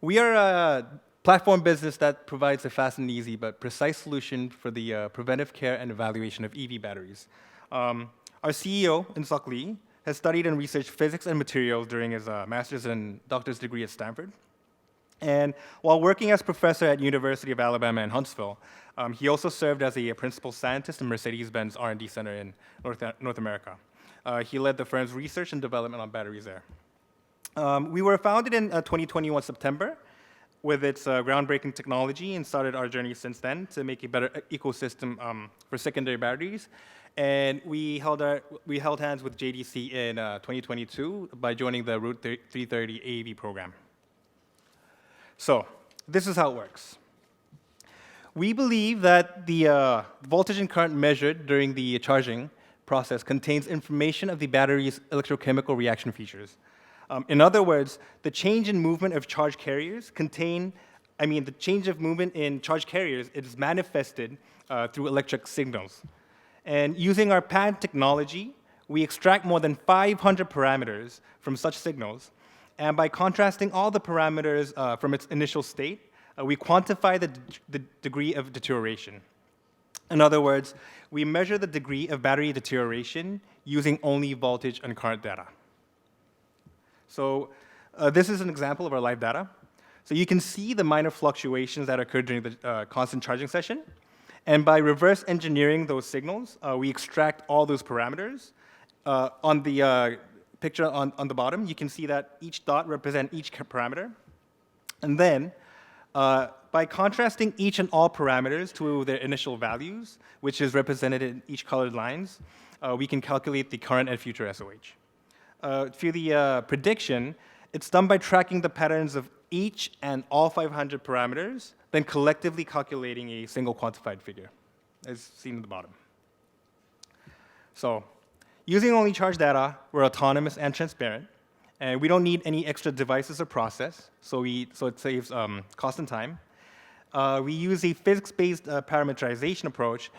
we are a platform business that provides a fast and easy but precise solution for the preventive care and evaluation of EV batteries. Our CEO, In-Suk Lee, has studied and researched physics and materials during his master's and doctor's degree at Stanford. And while working as professor at University of Alabama in Huntsville, he also served as a principal scientist in Mercedes-Benz R&D Center in North America. He led the firm's research and development on batteries there. We were founded in 2021 September with its groundbreaking technology, and started our journey since then to make a better ecosystem for secondary batteries. And we held hands with JDC in 2022 by joining the Route 330 AEV program. So this is how it works. We believe that the voltage and current measured during the charging process contains information of the battery's electrochemical reaction features. In other words, the change in movement of charge carriers the change of movement in charge carriers is manifested through electric signals. And using our patent technology, we extract more than 500 parameters from such signals. And by contrasting all the parameters from its initial state, we quantify the degree of deterioration. In other words, we measure the degree of battery deterioration using only voltage and current data. So this is an example of our live data. So you can see the minor fluctuations that occur during the constant charging session. And by reverse engineering those signals, we extract all those parameters. On the picture on the bottom, you can see that each dot represents each parameter. And then, by contrasting each and all parameters to their initial values, which is represented in each colored lines, we can calculate the current and future SOH. For the prediction, it's done by tracking the patterns of each and all 500 parameters, then collectively calculating a single quantified figure, as seen at the bottom. So, using only charge data, we're autonomous and transparent, and we don't need any extra devices or process, so it saves cost and time. We use a physics-based parameterization approach,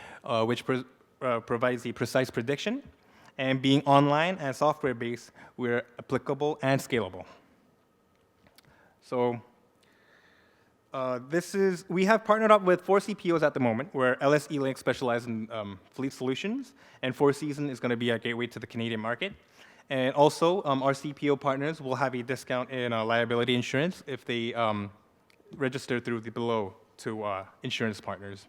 which provides a precise prediction, and being online and software-based, we're applicable and scalable. So we have partnered up with 4 CPOs at the moment, where LS E-Link specializes in fleet solutions, and Four Seasons is going to be our gateway to the Canadian market. And also, our CPO partners will have a discount in liability insurance if they register through the below two insurance partners.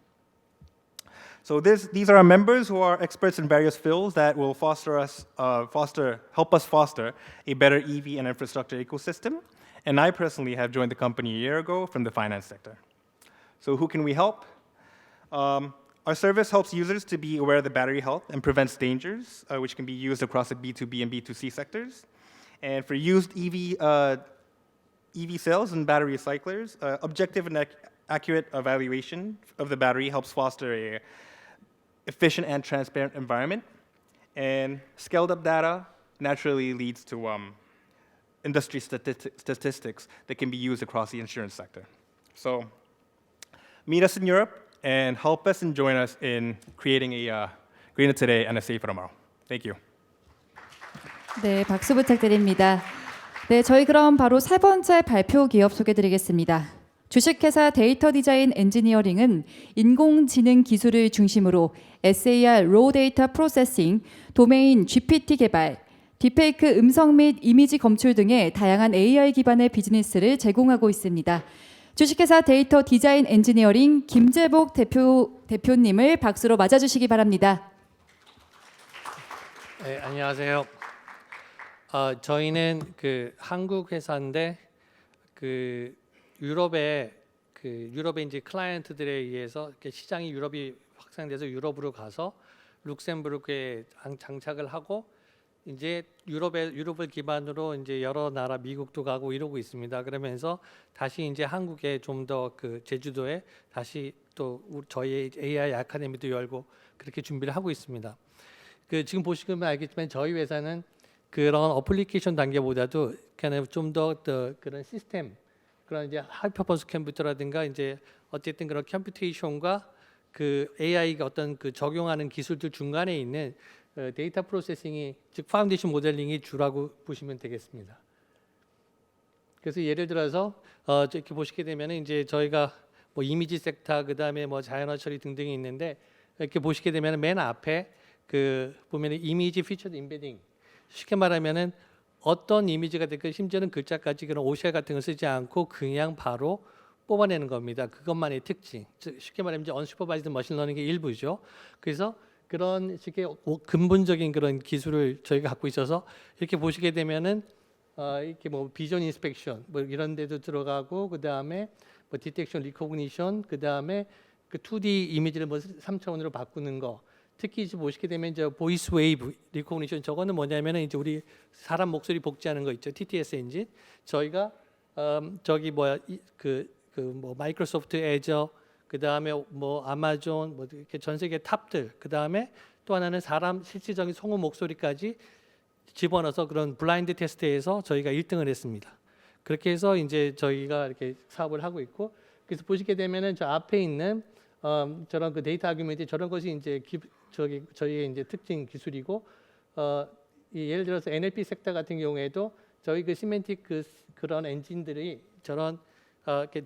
So these are our members who are experts in various fields that will help us foster a better EV and infrastructure ecosystem. And I personally have joined the company a year ago from the finance sector. So who can we help? Our service helps users to be aware of the battery health and prevents dangers, which can be used across the B2B and B2C sectors. And for used EV sales and battery recyclers, objective and accurate evaluation of the battery helps foster a efficient and transparent environment. And scaled up data naturally leads to industry statistics that can be used across the insurance sector. So meet us in Europe and help us and join us in creating a greener today and a safer tomorrow. Thank you. 네, 박수 부탁드립니다. 네, 저희 그럼 바로 세 번째 발표 기업 소개드리겠습니다. 주식회사 데이터 디자인 엔지니어링은 인공지능 기술을 중심으로 SAR 로우 데이터 프로세싱, 도메인 GPT 개발, 딥페이크 음성 및 이미지 검출 등의 다양한 AI 기반의 비즈니스를 제공하고 있습니다. 주식회사 데이터 디자인 엔지니어링 김재복 대표님을 박수로 맞아주시기 바랍니다. 네, 안녕하세요. 저희는 한국 회사인데 유럽에 이제 클라이언트들에 의해서 시장이 유럽이 확산돼서 유럽으로 가서 룩셈부르크에 장착을 하고 이제 유럽을 기반으로 이제 여러 나라 미국도 가고 이러고 있습니다. 그러면서 다시 이제 한국에 좀 더 제주도에 다시 또 저희 AI 아카데미도 열고 그렇게 준비를 하고 있습니다. 지금 보시면 알겠지만 저희 회사는 그런 어플리케이션 단계보다도 그냥 좀 더 그런 시스템, 그런 이제 하이퍼버스 컴퓨터라든가 이제 어쨌든 그런 컴퓨테이션과 AI가 어떤 적용하는 기술들 중간에 있는 데이터 프로세싱이 즉 파운데이션 모델링이 주라고 보시면 되겠습니다. 그래서 예를 들어서 이렇게 보시게 되면 이제 저희가 뭐 이미지 섹터 그다음에 뭐 자연어 처리 등등이 있는데 이렇게 보시게 되면 맨 앞에 보면 이미지 피처드 임베딩, 쉽게 말하면은 어떤 이미지가 됐건 심지어는 글자까지 그런 OCR 같은 걸 쓰지 않고 그냥 바로 뽑아내는 겁니다. 그것만의 특징. 즉 쉽게 말하면 이제 언슈퍼바이즈드 머신러닝의 일부죠. 그래서 그런 식의 근본적인 그런 기술을 저희가 갖고 있어서 이렇게 보시게 되면은 이렇게 뭐 비전 인스펙션 뭐 이런 데도 들어가고 그다음에 뭐 디텍션 리코그니션 그다음에 2D 이미지를 뭐 3차원으로 바꾸는 거. 특히 이제 보시게 되면 이제 보이스 웨이브 리코그니션 저거는 뭐냐면은 이제 우리 사람 목소리 복제하는 거 있죠. TTS 엔진. 저희가 저기 뭐야 뭐 마이크로소프트 애저 그다음에 뭐 아마존 뭐 이렇게 전 세계 탑들 그다음에 또 하나는 사람 실질적인 성우 목소리까지 집어넣어서 그런 블라인드 테스트에서 저희가 1등을 했습니다. 그렇게 해서 이제 저희가 이렇게 사업을 하고 있고 그래서 보시게 되면은 저 앞에 있는 저런 데이터 아규멘트 저런 것이 이제 저희의 이제 특징 기술이고 예를 들어서 NLP 섹터 같은 경우에도 저희 시멘틱 그런 엔진들이 저런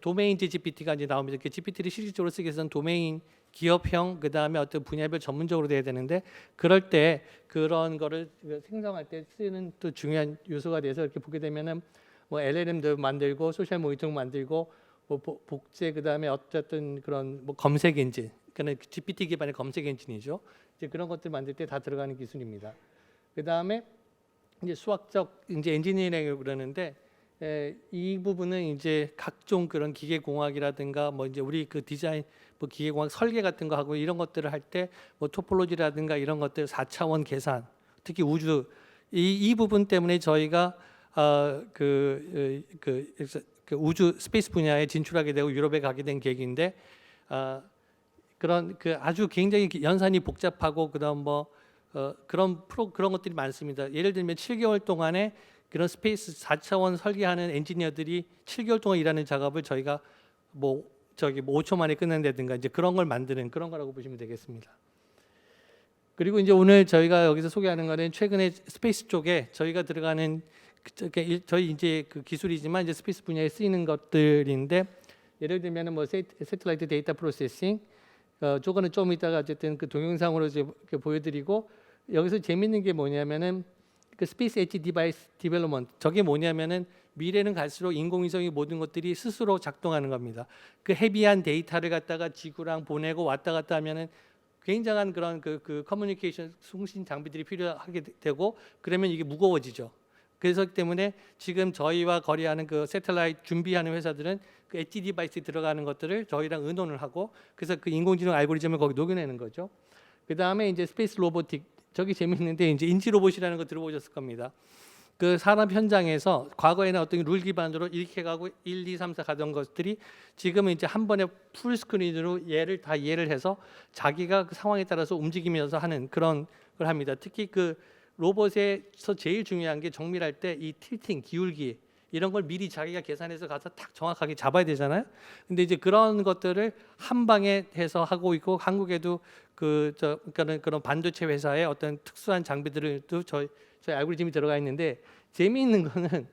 도메인 GPT가 이제 나오면서 GPT를 실질적으로 쓰기 위해서는 도메인 기업형 그다음에 어떤 분야별 전문적으로 돼야 되는데 그럴 때 그런 거를 생성할 때 쓰는 또 중요한 요소가 돼서 이렇게 보게 되면은 뭐 LLM도 만들고 소셜 모니터링 만들고 뭐 복제 그다음에 어쨌든 그런 뭐 검색 엔진, 그러니까 GPT 기반의 검색 엔진이죠. 이제 그런 것들 만들 때 다 들어가는 기술입니다. 그다음에 이제 수학적 이제 엔지니어링이라고 그러는데 이 부분은 이제 각종 그런 기계공학이라든가 뭐 이제 우리 그 디자인 뭐 기계공학 설계 같은 거 하고 이런 것들을 할 때 뭐 토폴로지라든가 이런 것들 4차원 계산, 특히 우주 이 부분 때문에 저희가 그 우주 스페이스 분야에 진출하게 되고 유럽에 가게 된 계기인데 그런 그 아주 굉장히 연산이 복잡하고 그다음 뭐 그런 것들이 많습니다. 예를 들면 7개월 동안에 그런 스페이스 4차원 설계하는 엔지니어들이 7개월 동안 일하는 작업을 저희가 뭐 5초 만에 끝낸다든가 이제 그런 걸 만드는 그런 거라고 보시면 되겠습니다. 그리고 이제 오늘 저희가 여기서 소개하는 거는 최근에 스페이스 쪽에 저희가 들어가는 저희 이제 그 기술이지만 이제 스페이스 분야에 쓰이는 것들인데 예를 들면은 뭐 세틀라이트 데이터 프로세싱 저거는 좀 이따가 어쨌든 그 동영상으로 이제 보여드리고 여기서 재밌는 게 뭐냐면은 그 스페이스 엣지 디바이스 디벨롭먼트 저게 뭐냐면은 미래는 갈수록 인공위성이 모든 것들이 스스로 작동하는 겁니다. 그 헤비한 데이터를 갖다가 지구랑 보내고 왔다 갔다 하면은 굉장한 그런 그 커뮤니케이션 통신 장비들이 필요하게 되고 그러면 이게 무거워지죠. 그래서 때문에 지금 저희와 거래하는 그 새틀라이트 준비하는 회사들은 그 엣지 디바이스에 들어가는 것들을 저희랑 의논을 하고 그래서 그 인공지능 알고리즘을 거기 녹여내는 거죠. 그 다음에 이제 스페이스 로보틱 저기 재밌는데 이제 인지 로봇이라는 거 들어보셨을 겁니다. 그 산업 현장에서 과거에는 어떤 룰 기반으로 이렇게 가고 1, 2, 3, 4 가던 것들이 지금은 이제 한 번에 풀 스크린으로 얘를 다 이해를 해서 자기가 그 상황에 따라서 움직이면서 하는 그런 걸 합니다. 특히 그 로봇에서 제일 중요한 게 정밀할 때 이 틸팅 기울기 이런 걸 미리 자기가 계산해서 가서 딱 정확하게 잡아야 되잖아요. 근데 이제 그런 것들을 한 방에 해서 하고 있고 한국에도 그러니까는 그런 반도체 회사의 어떤 특수한 장비들도 저희 알고리즘이 들어가 있는데 재미있는 거는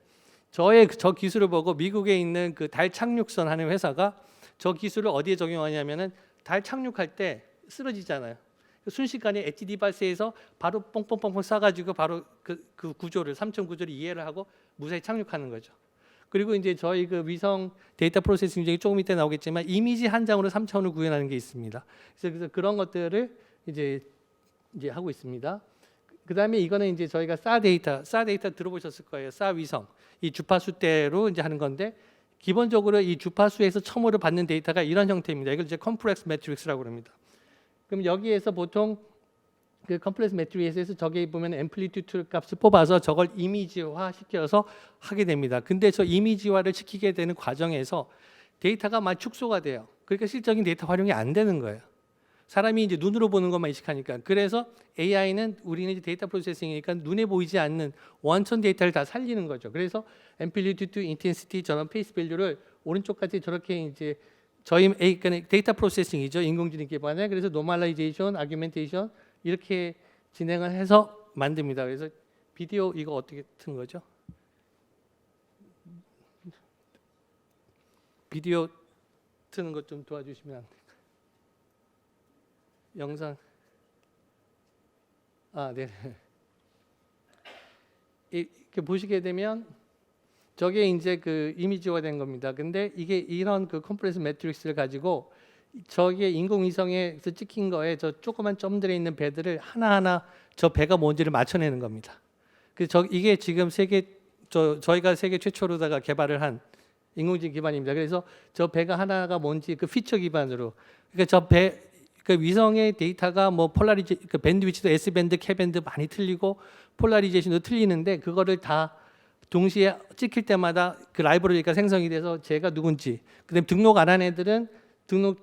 저 기술을 보고 미국에 있는 그 달 착륙선 하는 회사가 저 기술을 어디에 적용하냐면은 달 착륙할 때 쓰러지잖아요. 순식간에 엣지 디바이스에서 바로 뽕뽕뽕뽕 쏴가지고 바로 그 구조를 3천 구조를 이해를 하고 무사히 착륙하는 거죠. 그리고 이제 저희 그 위성 데이터 프로세싱 중에 조금 이따 나오겠지만 이미지 한 장으로 3차원을 구현하는 게 있습니다. 그래서 그런 것들을 이제 하고 있습니다. 그다음에 이거는 이제 저희가 사 데이터 들어보셨을 거예요. 사 위성 이 주파수대로 이제 하는 건데 기본적으로 이 주파수에서 첨오를 받는 데이터가 이런 형태입니다. 이걸 이제 컴플렉스 매트릭스라고 합니다. 그럼 여기에서 보통 그 컴플렉스 매트릭스에서 저기 보면 앰플리튜드 값을 뽑아서 저걸 이미지화 시켜서 하게 됩니다. 근데 저 이미지화를 시키게 되는 과정에서 데이터가 많이 축소가 돼요. 그러니까 실적인 데이터 활용이 안 되는 거예요. 사람이 이제 눈으로 보는 것만 인식하니까. 그래서 AI는 우리는 이제 데이터 프로세싱이니까 눈에 보이지 않는 원천 데이터를 다 살리는 거죠. 그래서 앰플리튜드, 인텐시티, 저런 페이스 밸류를 오른쪽까지 저렇게 이제 저희 그러니까 데이터 프로세싱이죠. 인공지능 기반에. 그래서 노멀라이제이션, 아규멘테이션 이렇게 진행을 해서 만듭니다. 그래서 비디오 이거 어떻게 튼 거죠? 비디오 트는 것 좀 도와주시면 안 될까요? 영상. 네. 이렇게 보시게 되면 저게 이제 그 이미지화 된 겁니다. 근데 이게 이런 그 컴플렉스 매트릭스를 가지고 저게 인공위성에서 찍힌 거에 저 조그만 점들에 있는 배들을 하나하나 저 배가 뭔지를 맞춰내는 겁니다. 그래서 이게 지금 저희가 세계 최초로다가 개발을 한 인공지능 기반입니다. 그래서 저 배가 하나가 뭔지 그 피처 기반으로 그러니까 저 배 그 위성의 데이터가 뭐 그 밴드 위치도 S 밴드, K 밴드 많이 틀리고 폴라리제이션도 틀리는데 그거를 다 동시에 찍힐 때마다 그 라이브러리가 생성이 돼서 제가 누군지 그다음에 등록 안 한 애들은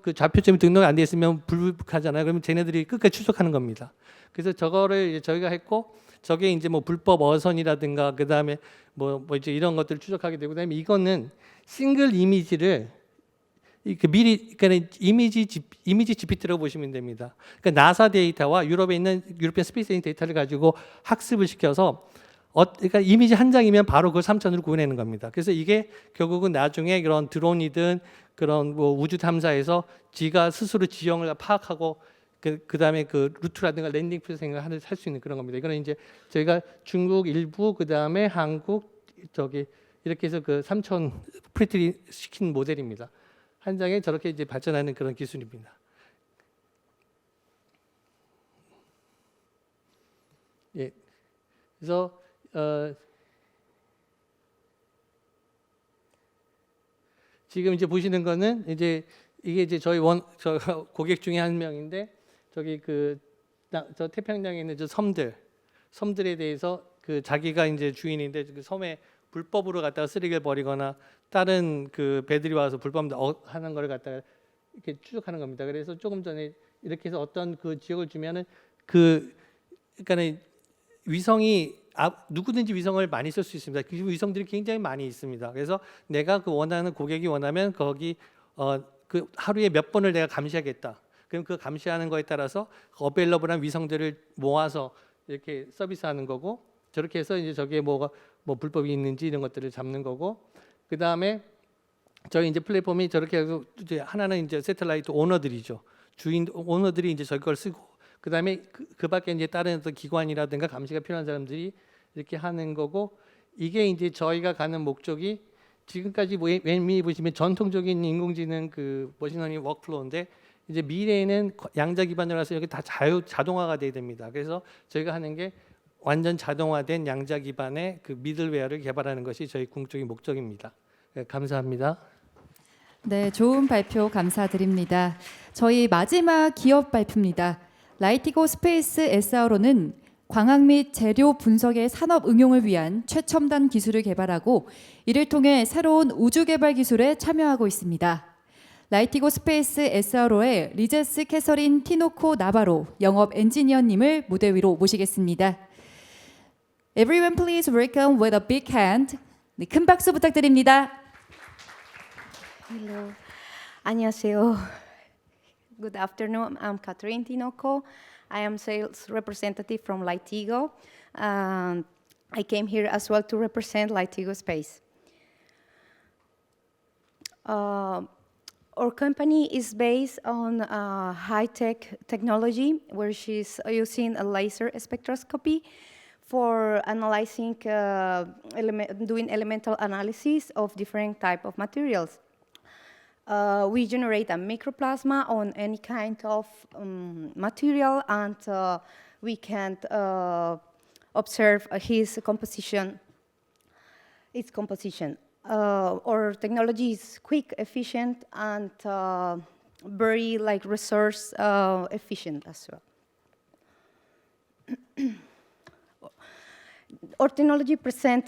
그 좌표점이 등록 안 돼 있으면 불복하잖아요. 그러면 쟤네들이 끝까지 추적하는 겁니다. 그래서 저거를 이제 저희가 했고 저게 이제 뭐 불법 어선이라든가 그다음에 뭐 이제 이런 것들을 추적하게 되고 그다음에 이거는 싱글 이미지를 미리 그러니까 이미지 GPT라고 보시면 됩니다. 그러니까 나사 데이터와 유럽에 있는 유로피안 스페이스 데이터를 가지고 학습을 시켜서 그러니까 이미지 한 장이면 바로 그걸 3차원으로 구해내는 겁니다. 그래서 이게 결국은 나중에 그런 드론이든 그런 뭐 우주 탐사에서 지가 스스로 지형을 파악하고 그다음에 그 루트라든가 랜딩 프로세싱을 할 수 있는 그런 겁니다. 이거는 이제 저희가 중국 일부 그다음에 한국 저기 이렇게 해서 그 3천 프린트 시킨 모델입니다. 한 장에 저렇게 이제 발전하는 그런 기술입니다. 예, 그래서 지금 이제 보시는 거는 이제 이게 이제 저희 저 고객 중에 한 명인데 저기 저 태평양에 있는 저 섬들에 대해서 그 자기가 이제 주인인데 그 섬에 불법으로 갖다가 쓰레기를 버리거나 다른 그 배들이 와서 불법 하는 걸 갖다가 이렇게 추적하는 겁니다. 그래서 조금 전에 이렇게 해서 어떤 그 지역을 주면은 그러니까는 위성이 누구든지 위성을 많이 쓸 수 있습니다. 그 위성들이 굉장히 많이 있습니다. 그래서 내가 그 원하는 고객이 원하면 거기 그 하루에 몇 번을 내가 감시하겠다. 그럼 그 감시하는 거에 따라서 어베일러블한 위성들을 모아서 이렇게 서비스하는 거고 저렇게 해서 이제 저기에 뭐 불법이 있는지 이런 것들을 잡는 거고 그 다음에 저희 이제 플랫폼이 저렇게 해서 이제 하나는 이제 새틀라이트 오너들이죠. 주인 오너들이 이제 저걸 쓰고 그 다음에 그 밖에 이제 다른 어떤 기관이라든가 감시가 필요한 사람들이 이렇게 하는 거고 이게 이제 저희가 가는 목적이 지금까지 왼미 보시면 전통적인 인공지능 그 머신러닝 워크플로우인데 이제 미래에는 양자 기반으로서 이렇게 다 자동화가 돼야 됩니다. 그래서 저희가 하는 게 완전 자동화된 양자 기반의 그 미들웨어를 개발하는 것이 저희 궁극적인 목적입니다. 네, 감사합니다. 네, 좋은 발표 감사드립니다. 저희 마지막 기업 발표입니다. 라이티고 스페이스 SRO는 광학 및 재료 분석의 산업 응용을 위한 최첨단 기술을 개발하고 이를 통해 새로운 우주 개발 기술에 참여하고 있습니다. 라이티고 스페이스 SRO의 리제스 캐서린 티노코 나바로 영업 엔지니어님을 무대 위로 모시겠습니다. Everyone please welcome with a big hand. 네, 큰 박수 부탁드립니다. Hello. 안녕하세요. Good afternoon. I'm Catherine Tinoco. I am sales representative from Litigo. I came here as well to represent Litigo Space. Our company is based on high-tech technology, where she's using a laser spectroscopy for analyzing, doing elemental analysis of different type of materials. We generate a microplasma on any kind of material, and we can observe its composition. Our technology is quick, efficient, and very resource efficient as well. Our technology presents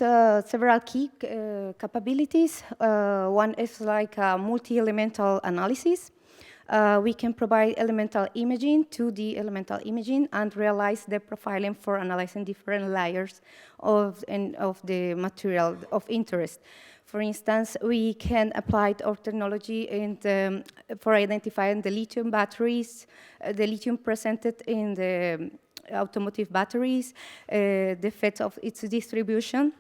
several key capabilities. One is multi-elemental analysis. We can provide elemental imaging, 2D elemental imaging, and realize the profiling for analyzing different layers of the material of interest. For instance, we can apply our technology for identifying the lithium batteries, the lithium presented in the automotive batteries, the effects of its distribution,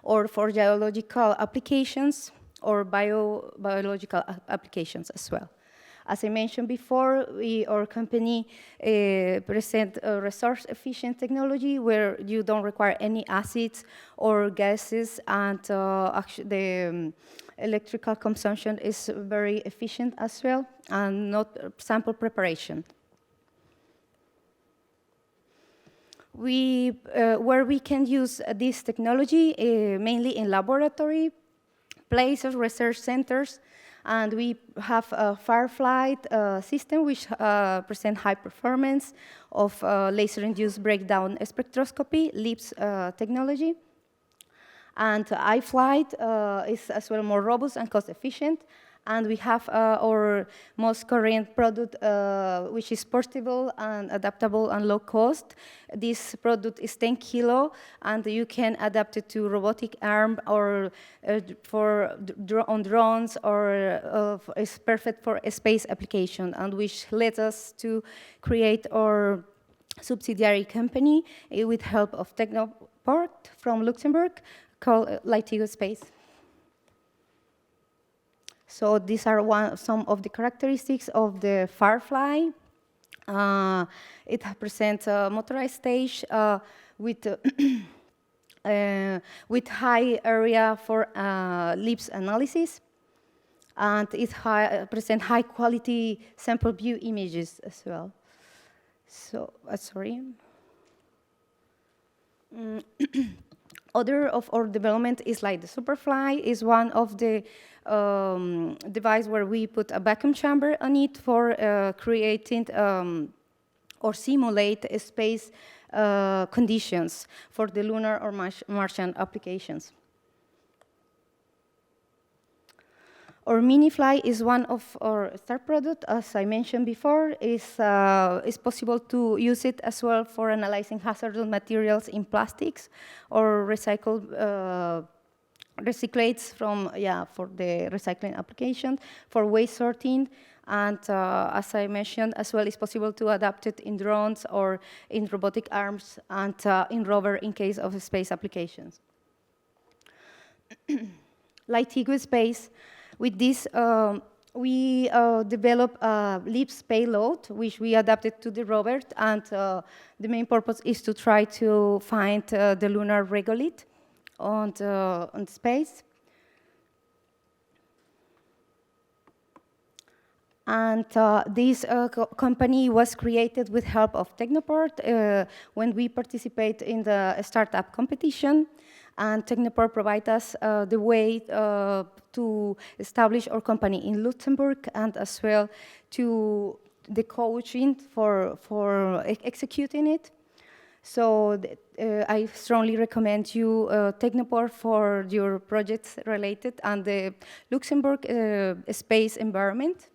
or for geological applications or biological applications as well. As I mentioned before, our company presents a resource-efficient technology where you don't require any acids or gases, and the electrical consumption is very efficient as well, and not sample preparation. Where we can use this technology, mainly in laboratory places, research centers, and we have a Firefly system which presents high performance of laser-induced breakdown spectroscopy, LIPS technology. And iFlight is as well more robust and cost-efficient. And we have our most current product, which is portable and adaptable and low cost. This product is 10 kilo, and you can adapt it to robotic arm or on drones, or is perfect for a space application, and which led us to create our subsidiary company with help of Technoport from Luxembourg called Litigo Space. So these are some of the characteristics of the Firefly. It presents a motorized stage with with high area for LIPS analysis, and it present high quality sample view images as well. So, sorry. Other of our development is like the Superfly is one of the device where we put a vacuum chamber on it for creating or simulate space conditions for the lunar or Martian applications. Our MiniFly is one of our star product, as I mentioned before. Is possible to use it as well for analyzing hazardous materials in plastics or recycled recyclates from for the recycling application, for waste sorting, and as I mentioned as well, it's possible to adapt it in drones or in robotic arms and in rover in case of space applications. Like Tigo Space. With this, we developed a LIPS payload, which we adapted to the rover, and the main purpose is to try to find the lunar regolith on space. And this company was created with help of Technoport when we participate in the startup competition. And Technoport provides us the way to establish our company in Luxembourg, and as well to the coaching for executing it. So I strongly recommend you Technoport for your projects related and the Luxembourg space environment.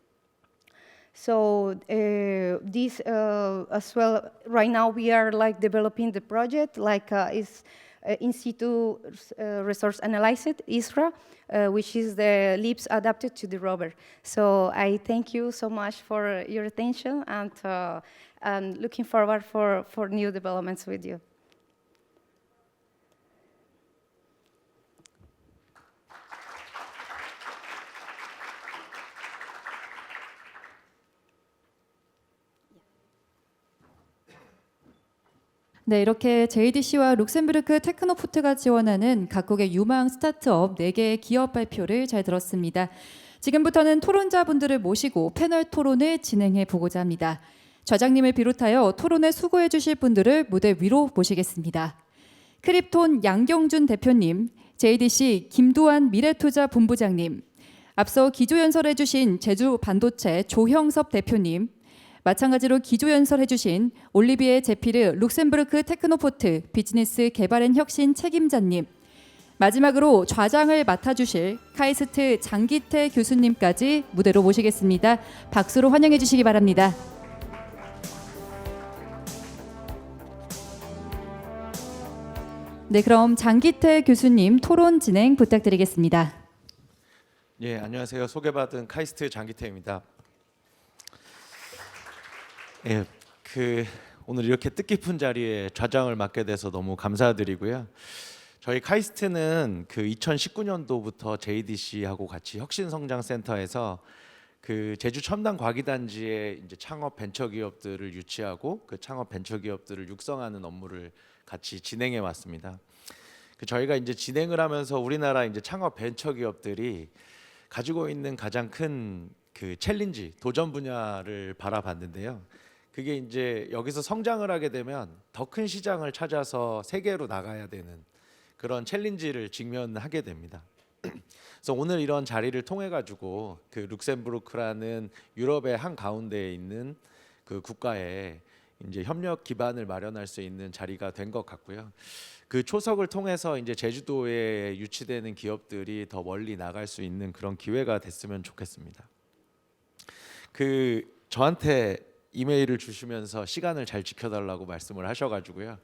So this as well, right now we are like developing the project, like is in situ resource analysis, ISRA, which is the LIPS adapted to the rover. So I thank you so much for your attention, and looking forward for new developments with you. 네, 이렇게 JDC와 룩셈부르크 테크노포트가 지원하는 각국의 유망 스타트업 4개의 기업 발표를 잘 들었습니다. 지금부터는 토론자분들을 모시고 패널 토론을 진행해 보고자 합니다. 좌장님을 비롯하여 토론에 수고해 주실 분들을 무대 위로 모시겠습니다. 크립톤 양경준 대표님, JDC 김두한 미래투자 본부장님, 앞서 기조연설해 주신 제주 반도체 조형섭 대표님, 마찬가지로 기조연설해 주신 올리비에 제피르 룩셈부르크 테크노포트 비즈니스 개발 앤 혁신 책임자님, 마지막으로 좌장을 맡아주실 카이스트 장기태 교수님까지 무대로 모시겠습니다. 박수로 환영해 주시기 바랍니다. 네, 그럼 장기태 교수님 토론 진행 부탁드리겠습니다. 예, 안녕하세요. 소개받은 카이스트 장기태입니다. 예, 오늘 이렇게 뜻깊은 자리에 좌장을 맡게 돼서 너무 감사드리고요. 저희 카이스트는 2019년도부터 JDC하고 같이 혁신성장센터에서 제주 첨단 과기단지의 이제 창업 벤처기업들을 유치하고 그 창업 벤처기업들을 육성하는 업무를 같이 진행해 왔습니다. 저희가 이제 진행을 하면서 우리나라 이제 창업 벤처기업들이 가지고 있는 가장 큰 챌린지, 도전 분야를 바라봤는데요. 그게 이제 여기서 성장을 하게 되면 더 큰 시장을 찾아서 세계로 나가야 되는 그런 챌린지를 직면하게 됩니다. 그래서 오늘 이런 자리를 통해 가지고 룩셈부르크라는 유럽의 한 가운데에 있는 국가에 이제 협력 기반을 마련할 수 있는 자리가 된 것 같고요. 초석을 통해서 이제 제주도에 유치되는 기업들이 더 멀리 나갈 수 있는 그런 기회가 됐으면 좋겠습니다. 저한테 이메일을 주시면서 시간을 잘 지켜달라고 말씀을 하셔가지고요.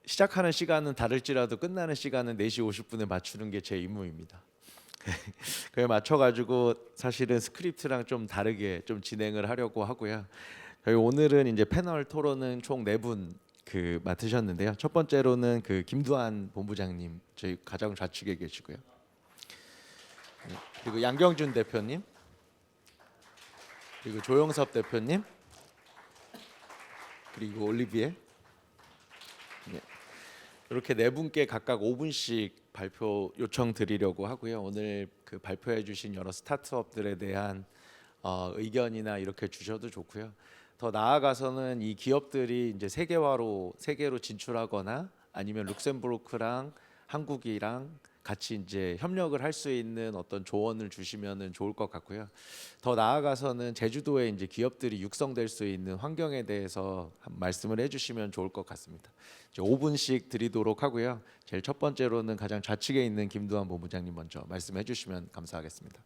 시작하는 시간은 다를지라도 끝나는 시간은 4시 50분에 맞추는 게 제 임무입니다. 그에 맞춰가지고 사실은 스크립트랑 좀 다르게 좀 진행을 하려고 하고요. 저희 오늘은 이제 패널 토론은 총 4분 맡으셨는데요. 첫 번째로는 김두한 본부장님, 저희 가장 좌측에 계시고요. 그리고 양경준 대표님, 그리고 조영섭 대표님, 그리고 올리비에. 네. 이렇게 네 분께 각각 5분씩 발표 요청 드리려고 하고요. 오늘 그 발표해 주신 여러 스타트업들에 대한 의견이나 이렇게 주셔도 좋고요. 더 나아가서는 이 기업들이 이제 세계로 진출하거나 아니면 룩셈부르크랑 한국이랑 같이 이제 협력을 할 수 있는 어떤 조언을 주시면은 좋을 것 같고요. 더 나아가서는 제주도에 이제 기업들이 육성될 수 있는 환경에 대해서 말씀을 해주시면 좋을 것 같습니다. 이제 5분씩 드리도록 하고요. 제일 첫 번째로는 가장 좌측에 있는 김두한 본부장님 먼저 말씀해 주시면 감사하겠습니다.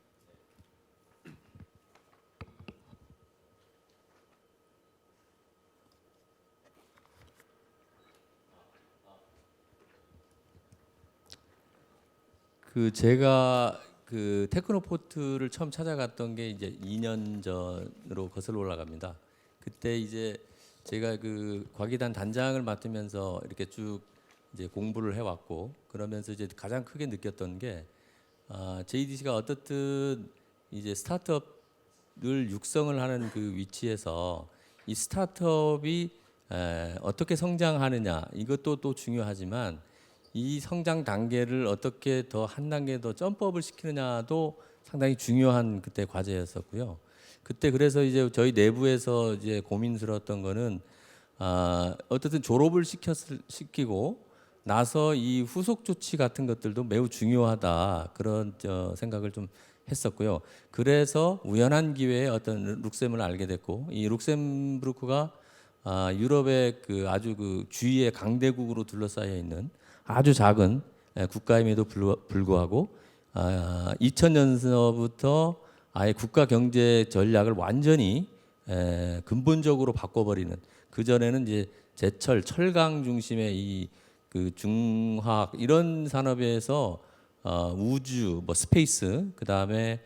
제가 그 테크노포트를 처음 찾아갔던 게 이제 2년 전으로 거슬러 올라갑니다. 그때 이제 제가 그 과기단 단장을 맡으면서 이렇게 쭉 이제 공부를 해왔고, 그러면서 이제 가장 크게 느꼈던 게 JDC가 어떻든 이제 스타트업을 육성을 하는 그 위치에서 이 스타트업이 어떻게 성장하느냐, 이것도 또 중요하지만 이 성장 단계를 어떻게 더 한 단계 더 점프업을 시키느냐도 상당히 중요한 그때 과제였었고요. 그때 그래서 이제 저희 내부에서 이제 고민스러웠던 거는 어쨌든 졸업을 시키고 나서 이 후속 조치 같은 것들도 매우 중요하다, 그런 생각을 좀 했었고요. 그래서 우연한 기회에 어떤 룩셈을 알게 됐고, 이 룩셈부르크가 유럽의 그 아주 그 주위의 강대국으로 둘러싸여 있는 아주 작은 국가임에도 불구하고 2000년서부터 아예 국가 경제 전략을 완전히 근본적으로 바꿔버리는, 그 전에는 이제 제철, 철강 중심의 이 그 중화학 이런 산업에서 우주, 뭐 스페이스, 그 다음에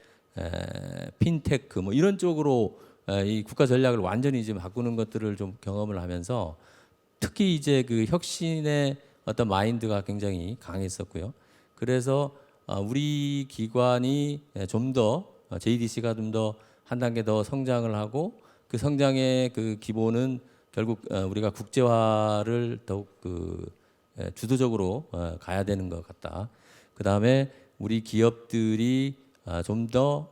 핀테크 뭐 이런 쪽으로 이 국가 전략을 완전히 지금 바꾸는 것들을 좀 경험을 하면서 특히 이제 그 혁신의 어떤 마인드가 굉장히 강했었고요. 그래서 우리 기관이 좀 더 JDC가 좀 더 한 단계 더 성장을 하고, 그 성장의 그 기본은 결국 우리가 국제화를 더욱 그 주도적으로 가야 되는 것 같다. 그 다음에 우리 기업들이 좀 더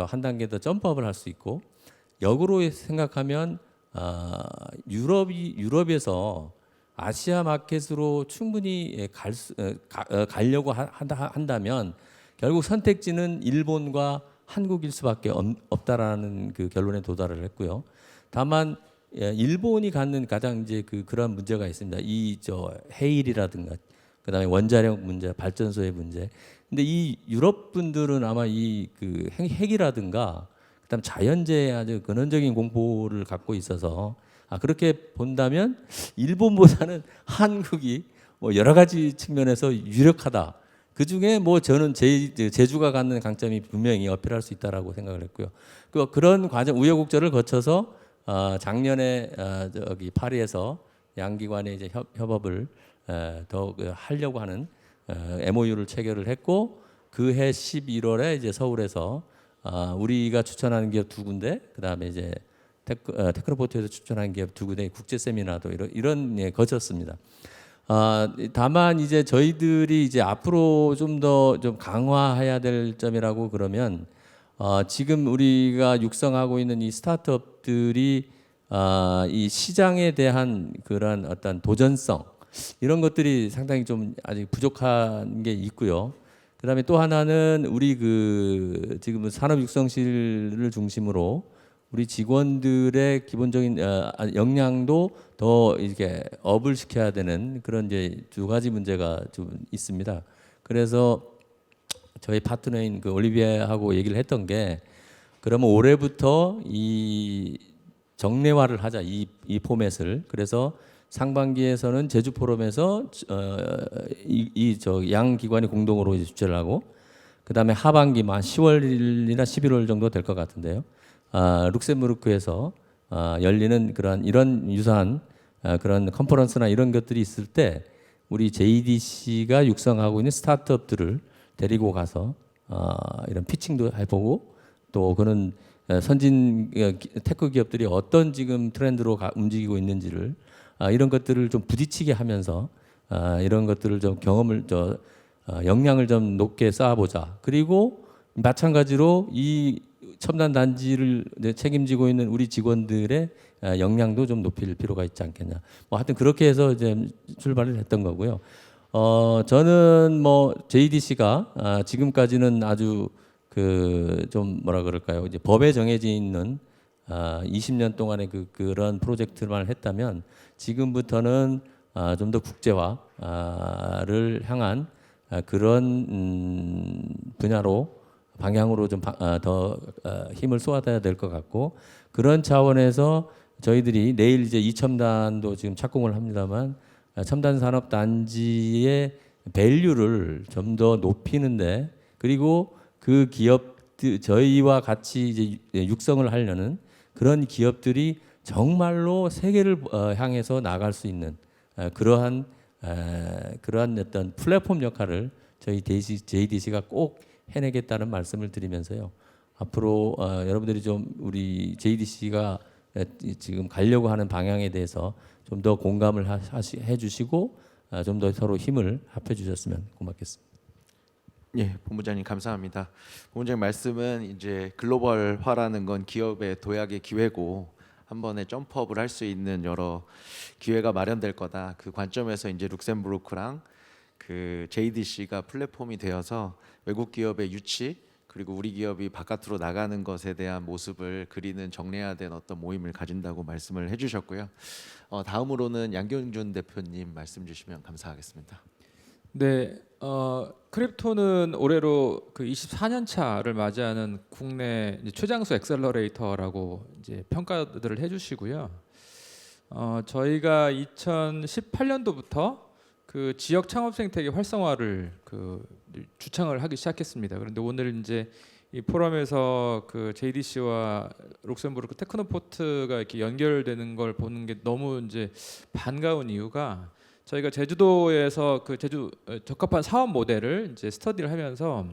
한 단계 더 점프업을 할 수 있고, 역으로 생각하면 유럽에서 아시아 마켓으로 충분히 가려고 한다면 결국 선택지는 일본과 한국일 수밖에 없다라는 그 결론에 도달을 했고요. 다만 일본이 갖는 가장 이제 그런 문제가 있습니다. 이 해일이라든가 그다음에 원자력 문제, 발전소의 문제. 근데 이 유럽 분들은 아마 이 그 핵이라든가 그다음 자연재해에 아주 근원적인 공포를 갖고 있어서 그렇게 본다면 일본보다는 한국이 뭐 여러 가지 측면에서 유력하다. 그 중에 뭐 저는 제주가 갖는 강점이 분명히 어필할 수 있다라고 생각을 했고요. 그런 과정 우여곡절을 거쳐서 작년에 저기 파리에서 양기관의 이제 협업을 더 하려고 하는 MOU를 체결을 했고, 그해 11월에 이제 서울에서 우리가 추천하는 기업 2군데, 그다음에 이제 테크노포트에서 추천한 기업 2군데 국제 세미나도 이런 거쳤습니다. 다만 이제 저희들이 이제 앞으로 좀 더 좀 강화해야 될 점이라고 그러면 지금 우리가 육성하고 있는 이 스타트업들이 이 시장에 대한 그런 어떤 도전성 이런 것들이 상당히 좀 아직 부족한 게 있고요. 그다음에 또 하나는 우리 그 지금 산업육성실을 중심으로 우리 직원들의 기본적인 역량도 더 이렇게 업을 시켜야 되는 그런 이제 2가지 문제가 좀 있습니다. 그래서 저희 파트너인 그 올리비아하고 얘기를 했던 게, 그러면 올해부터 이 정례화를 하자, 이 포맷을. 그래서 상반기에서는 제주 포럼에서 양 기관이 공동으로 이제 주최를 하고, 그다음에 하반기만 10월이나 11월 정도 될 것 같은데요. 룩셈부르크에서 열리는 이런 유사한 그런 컨퍼런스나 이런 것들이 있을 때 우리 JDC가 육성하고 있는 스타트업들을 데리고 가서 이런 피칭도 해보고, 또 그런 선진 테크 기업들이 어떤 지금 트렌드로 움직이고 있는지를 이런 것들을 좀 부딪히게 하면서 이런 것들을 좀 역량을 좀 높게 쌓아보자. 그리고 마찬가지로 이 첨단 단지를 이제 책임지고 있는 우리 직원들의 역량도 좀 높일 필요가 있지 않겠냐. 뭐 하여튼 그렇게 해서 이제 출발을 했던 거고요. 저는 뭐 JDC가 지금까지는 아주 그 좀 뭐라 그럴까요? 이제 법에 정해져 있는 20년 동안의 그런 프로젝트만 했다면 지금부터는 좀 더 국제화를 향한 그런 분야로 방향으로 좀 더 힘을 쏟아야 될 것 같고 그런 차원에서 저희들이 내일 이제 이첨단도 지금 착공을 합니다만 첨단 산업 단지의 밸류를 좀 더 높이는데 그리고 그 기업들 저희와 같이 이제 육성을 하려는 그런 기업들이 정말로 세계를 향해서 나갈 수 있는 그러한 어떤 플랫폼 역할을 저희 JDC가 꼭 해내겠다는 말씀을 드리면서요. 앞으로 여러분들이 좀 우리 JDC가 지금 가려고 하는 방향에 대해서 좀 더 공감을 해주시고 좀 더 서로 힘을 합해주셨으면 고맙겠습니다. 예, 본부장님 감사합니다. 본부장님 말씀은 이제 글로벌화라는 건 기업의 도약의 기회고 한 번에 점프업을 할 수 있는 여러 기회가 마련될 거다. 그 관점에서 이제 룩셈부르크랑 그 JDC가 플랫폼이 되어서 외국 기업의 유치 그리고 우리 기업이 바깥으로 나가는 것에 대한 모습을 그리는 정례화된 어떤 모임을 가진다고 말씀을 해주셨고요. 다음으로는 양경준 대표님 말씀 주시면 감사하겠습니다. 네, 크립토는 올해로 그 24년 차를 맞이하는 국내 이제 최장수 엑셀러레이터라고 이제 평가들을 해주시고요. 저희가 2018년도부터 그 지역 창업 생태계 활성화를 그 주창을 하기 시작했습니다. 그런데 오늘 이제 이 포럼에서 그 JDC와 룩셈부르크 테크노포트가 이렇게 연결되는 걸 보는 게 너무 이제 반가운 이유가 저희가 제주도에서 그 제주 적합한 사업 모델을 이제 스터디를 하면서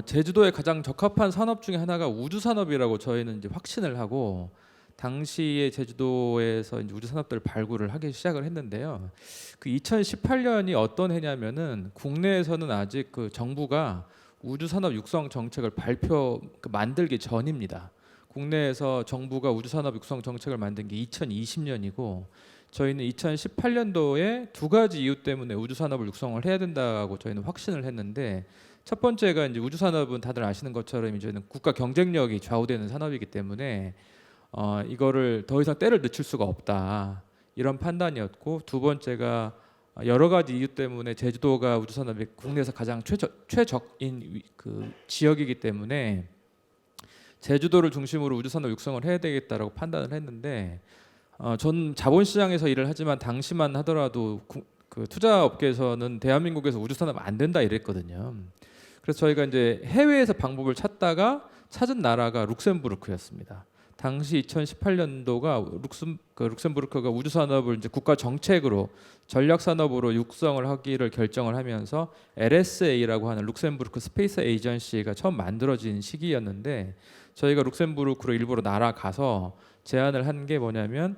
제주도에 가장 적합한 산업 중에 하나가 우주 산업이라고 저희는 이제 확신을 하고 당시에 제주도에서 이제 우주 산업들을 발굴을 하기 시작을 했는데요. 그 2018년이 어떤 해냐면은 국내에서는 아직 그 정부가 우주 산업 육성 정책을 만들기 전입니다. 국내에서 정부가 우주 산업 육성 정책을 만든 게 2020년이고 저희는 2018년도에 두 가지 이유 때문에 우주 산업을 육성을 해야 된다고 저희는 확신을 했는데 첫 번째가 이제 우주 산업은 다들 아시는 것처럼 저희는 국가 경쟁력이 좌우되는 산업이기 때문에 이거를 더 이상 때를 늦출 수가 없다 이런 판단이었고 두 번째가 여러 가지 이유 때문에 제주도가 우주 산업이 국내에서 가장 최적인 그 지역이기 때문에 제주도를 중심으로 우주 산업 육성을 해야 되겠다라고 판단을 했는데 전 자본시장에서 일을 하지만 당시만 하더라도 그 투자업계에서는 대한민국에서 우주 산업 안 된다 이랬거든요. 그래서 저희가 이제 해외에서 방법을 찾다가 찾은 나라가 룩셈부르크였습니다. 당시 2018년도가 룩셈부르크가 우주 산업을 이제 국가 정책으로 전략 산업으로 육성을 하기를 결정을 하면서 LSA라고 하는 룩셈부르크 스페이스 에이전시가 처음 만들어진 시기였는데 저희가 룩셈부르크로 일부러 날아가서 제안을 한 게 뭐냐면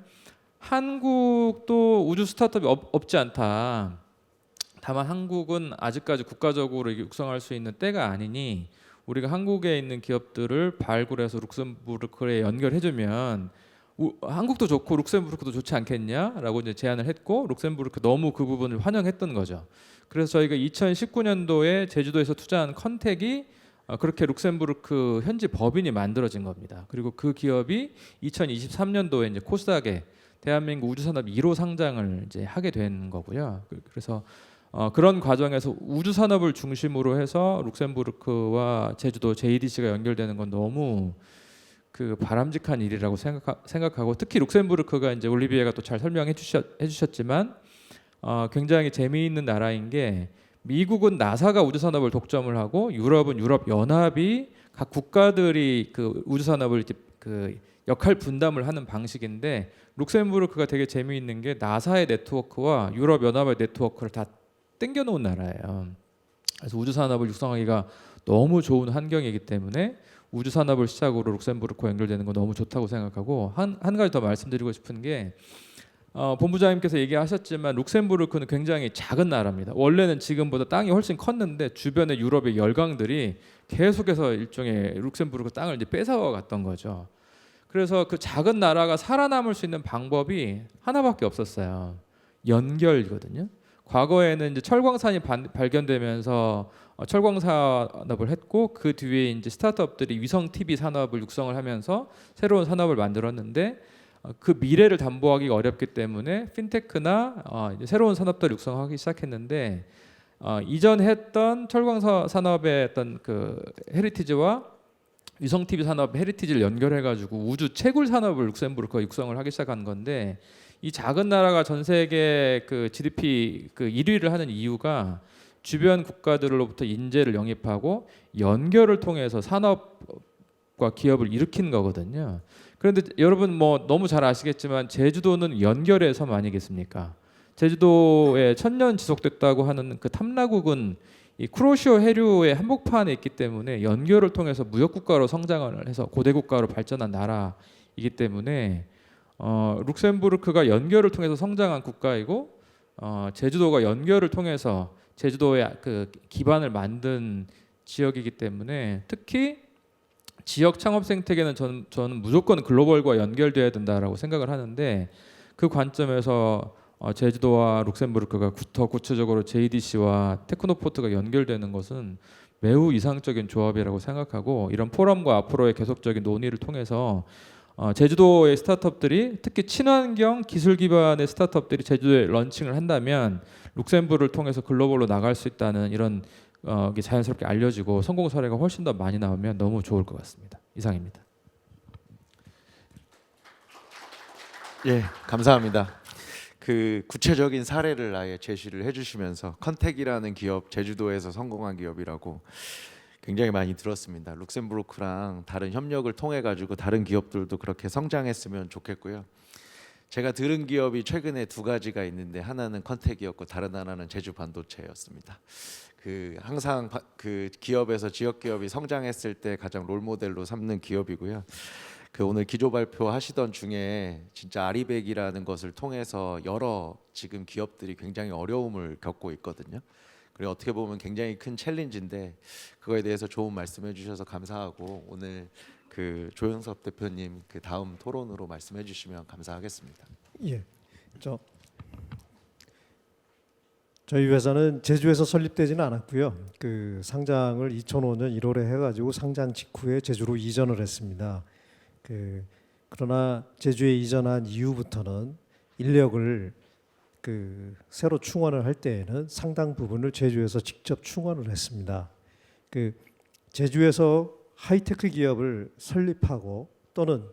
한국도 우주 스타트업이 없지 않다. 다만 한국은 아직까지 국가적으로 육성할 수 있는 때가 아니니 우리가 한국에 있는 기업들을 발굴해서 룩셈부르크에 연결해주면 한국도 좋고 룩셈부르크도 좋지 않겠냐라고 이제 제안을 했고 룩셈부르크 너무 그 부분을 환영했던 거죠. 그래서 저희가 2019년도에 제주도에서 투자한 컨택이 그렇게 룩셈부르크 현지 법인이 만들어진 겁니다. 그리고 그 기업이 2023년도에 이제 코스닥에 대한민국 우주산업 1호 상장을 이제 하게 된 거고요. 그래서 그런 과정에서 우주 산업을 중심으로 해서 룩셈부르크와 제주도 JDC가 연결되는 건 너무 그 바람직한 일이라고 생각하고 특히 룩셈부르크가 이제 올리비에가 또 잘 설명해 주셨지만 굉장히 재미있는 나라인 게 미국은 나사가 우주 산업을 독점을 하고 유럽은 유럽 연합이 각 국가들이 그 우주 산업을 이제 그 역할 분담을 하는 방식인데 룩셈부르크가 되게 재미있는 게 나사의 네트워크와 유럽 연합의 네트워크를 다 땡겨 놓은 나라예요. 그래서 우주 산업을 육성하기가 너무 좋은 환경이기 때문에 우주 산업을 시작으로 룩셈부르크와 연결되는 건 너무 좋다고 생각하고 한 가지 더 말씀드리고 싶은 게 본부장님께서 얘기하셨지만 룩셈부르크는 굉장히 작은 나라입니다. 원래는 지금보다 땅이 훨씬 컸는데 주변의 유럽의 열강들이 계속해서 일종의 룩셈부르크 땅을 이제 뺏어와 갔던 거죠. 그래서 그 작은 나라가 살아남을 수 있는 방법이 하나밖에 없었어요. 연결이거든요. 과거에는 이제 철광산이 발견되면서 철광 산업을 했고 그 뒤에 이제 스타트업들이 위성 TV 산업을 육성을 하면서 새로운 산업을 만들었는데 그 미래를 담보하기가 어렵기 때문에 핀테크나 이제 새로운 산업들을 육성하기 시작했는데 이전 했던 철광 산업의 어떤 그 헤리티지와 위성 TV 산업 헤리티지를 연결해가지고 우주 채굴 산업을 룩셈부르크가 육성을 하기 시작한 건데 이 작은 나라가 전 세계 그 GDP 그 1위를 하는 이유가 주변 국가들로부터 인재를 영입하고 연결을 통해서 산업과 기업을 일으킨 거거든요. 그런데 여러분 뭐 너무 잘 아시겠지만 제주도는 연결의 섬 아니겠습니까? 제주도에 천년 지속됐다고 하는 그 탐라국은 이 쿠로시오 해류의 한복판에 있기 때문에 연결을 통해서 무역 국가로 성장을 해서 고대 국가로 발전한 나라이기 때문에 룩셈부르크가 연결을 통해서 성장한 국가이고 제주도가 연결을 통해서 제주도의 그 기반을 만든 지역이기 때문에 특히 지역 창업 생태계는 저는 무조건 글로벌과 연결돼야 된다라고 생각을 하는데 그 관점에서 제주도와 룩셈부르크가 더 구체적으로 JDC와 테크노포트가 연결되는 것은 매우 이상적인 조합이라고 생각하고 이런 포럼과 앞으로의 계속적인 논의를 통해서 제주도의 스타트업들이 특히 친환경 기술 기반의 스타트업들이 제주도에 런칭을 한다면 룩셈부르크를 통해서 글로벌로 나갈 수 있다는 이런 게 자연스럽게 알려지고 성공 사례가 훨씬 더 많이 나오면 너무 좋을 것 같습니다. 이상입니다. 예, 감사합니다. 그 구체적인 사례를 아예 제시를 해주시면서 컨택이라는 기업 제주도에서 성공한 기업이라고 굉장히 많이 들었습니다. 룩셈부르크랑 다른 협력을 통해 가지고 다른 기업들도 그렇게 성장했으면 좋겠고요. 제가 들은 기업이 최근에 두 가지가 있는데 하나는 컨택이었고 다른 하나는 제주 반도체였습니다. 그 항상 그 기업에서 지역 기업이 성장했을 때 가장 롤 모델로 삼는 기업이고요. 그 오늘 기조 발표하시던 중에 진짜 아리백이라는 것을 통해서 여러 지금 기업들이 굉장히 어려움을 겪고 있거든요. 그리고 어떻게 보면 굉장히 큰 챌린지인데 그거에 대해서 좋은 말씀해 주셔서 감사하고 오늘 그 조영섭 대표님 그 다음 토론으로 말씀해 주시면 감사하겠습니다. 예, 저희 회사는 제주에서 설립되지는 않았고요. 그 상장을 2005년 1월에 해가지고 상장 직후에 제주로 이전을 했습니다. 그러나 제주에 이전한 이후부터는 인력을 새로 충원을 할 때에는 상당 부분을 제주에서 직접 충원을 했습니다. 제주에서 하이테크 기업을 설립하고 또는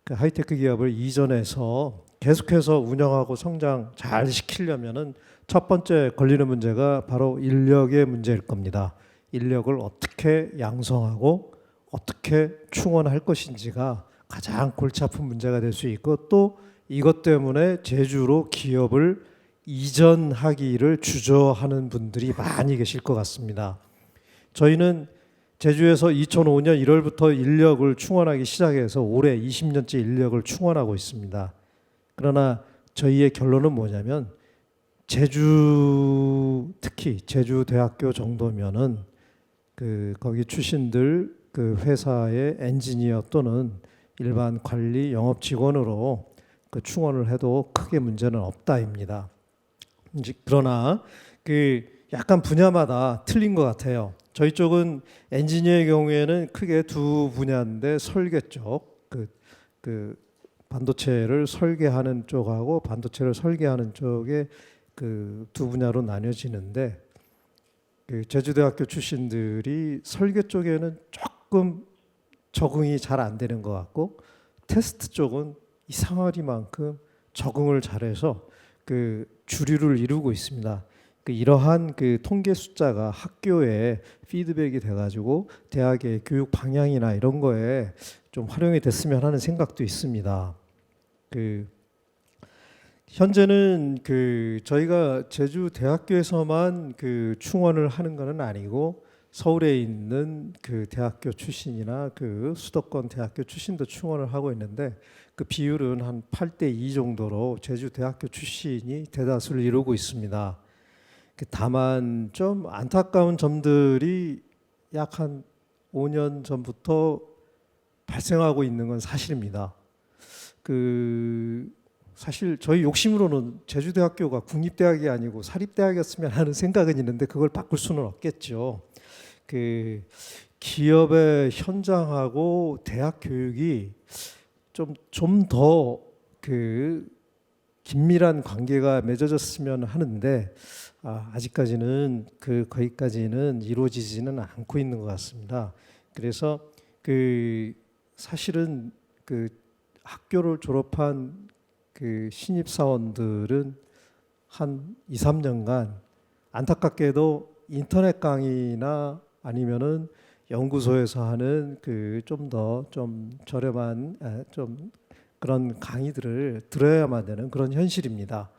그 하이테크 기업을 이전해서 계속해서 운영하고 성장 잘 시키려면은 첫 번째 걸리는 문제가 바로 인력의 문제일 겁니다. 인력을 어떻게 양성하고 어떻게 충원할 것인지가 가장 골치 아픈 문제가 될 수 있고 또 이것 때문에 제주로 기업을 이전하기를 주저하는 분들이 많이 계실 것 같습니다. 저희는 제주에서 2005년 1월부터 인력을 충원하기 시작해서 올해 20년째 인력을 충원하고 있습니다. 그러나 저희의 결론은 뭐냐면 특히 제주대학교 정도면은 거기 출신들 그 회사의 엔지니어 또는 일반 관리 영업 직원으로 충원을 해도 크게 문제는 없다입니다. 그러나 약간 분야마다 틀린 것 같아요. 저희 쪽은 엔지니어의 경우에는 크게 두 분야인데 설계 쪽, 반도체를 설계하는 쪽하고 반도체를 설계하는 쪽에 두 분야로 나뉘어지는데 제주대학교 출신들이 설계 쪽에는 조금 적응이 잘 안 되는 것 같고 테스트 쪽은 이상하리만큼 적응을 잘해서 주류를 이루고 있습니다. 이러한 통계 숫자가 학교에 피드백이 돼가지고 대학의 교육 방향이나 이런 거에 좀 활용이 됐으면 하는 생각도 있습니다. 현재는 저희가 제주 대학교에서만 충원을 하는 것은 아니고 서울에 있는 그 대학교 출신이나 그 수도권 대학교 출신도 충원을 하고 있는데 그 비율은 한 8대2 정도로 제주 대학교 출신이 대다수를 이루고 있습니다. 다만 좀 안타까운 점들이 약 한 5년 전부터 발생하고 있는 건 사실입니다. 사실 저희 욕심으로는 제주대학교가 국립대학이 아니고 사립대학이었으면 하는 생각은 있는데 그걸 바꿀 수는 없겠죠. 기업의 현장하고 대학 교육이 좀 더 긴밀한 관계가 맺어졌으면 하는데 아직까지는 거기까지는 이루어지지는 않고 있는 것 같습니다. 그래서 사실은 학교를 졸업한 신입 사원들은 한 2, 3년간 안타깝게도 인터넷 강의나 아니면은 연구소에서 하는 좀 더 저렴한 그런 강의들을 들어야만 되는 그런 현실입니다.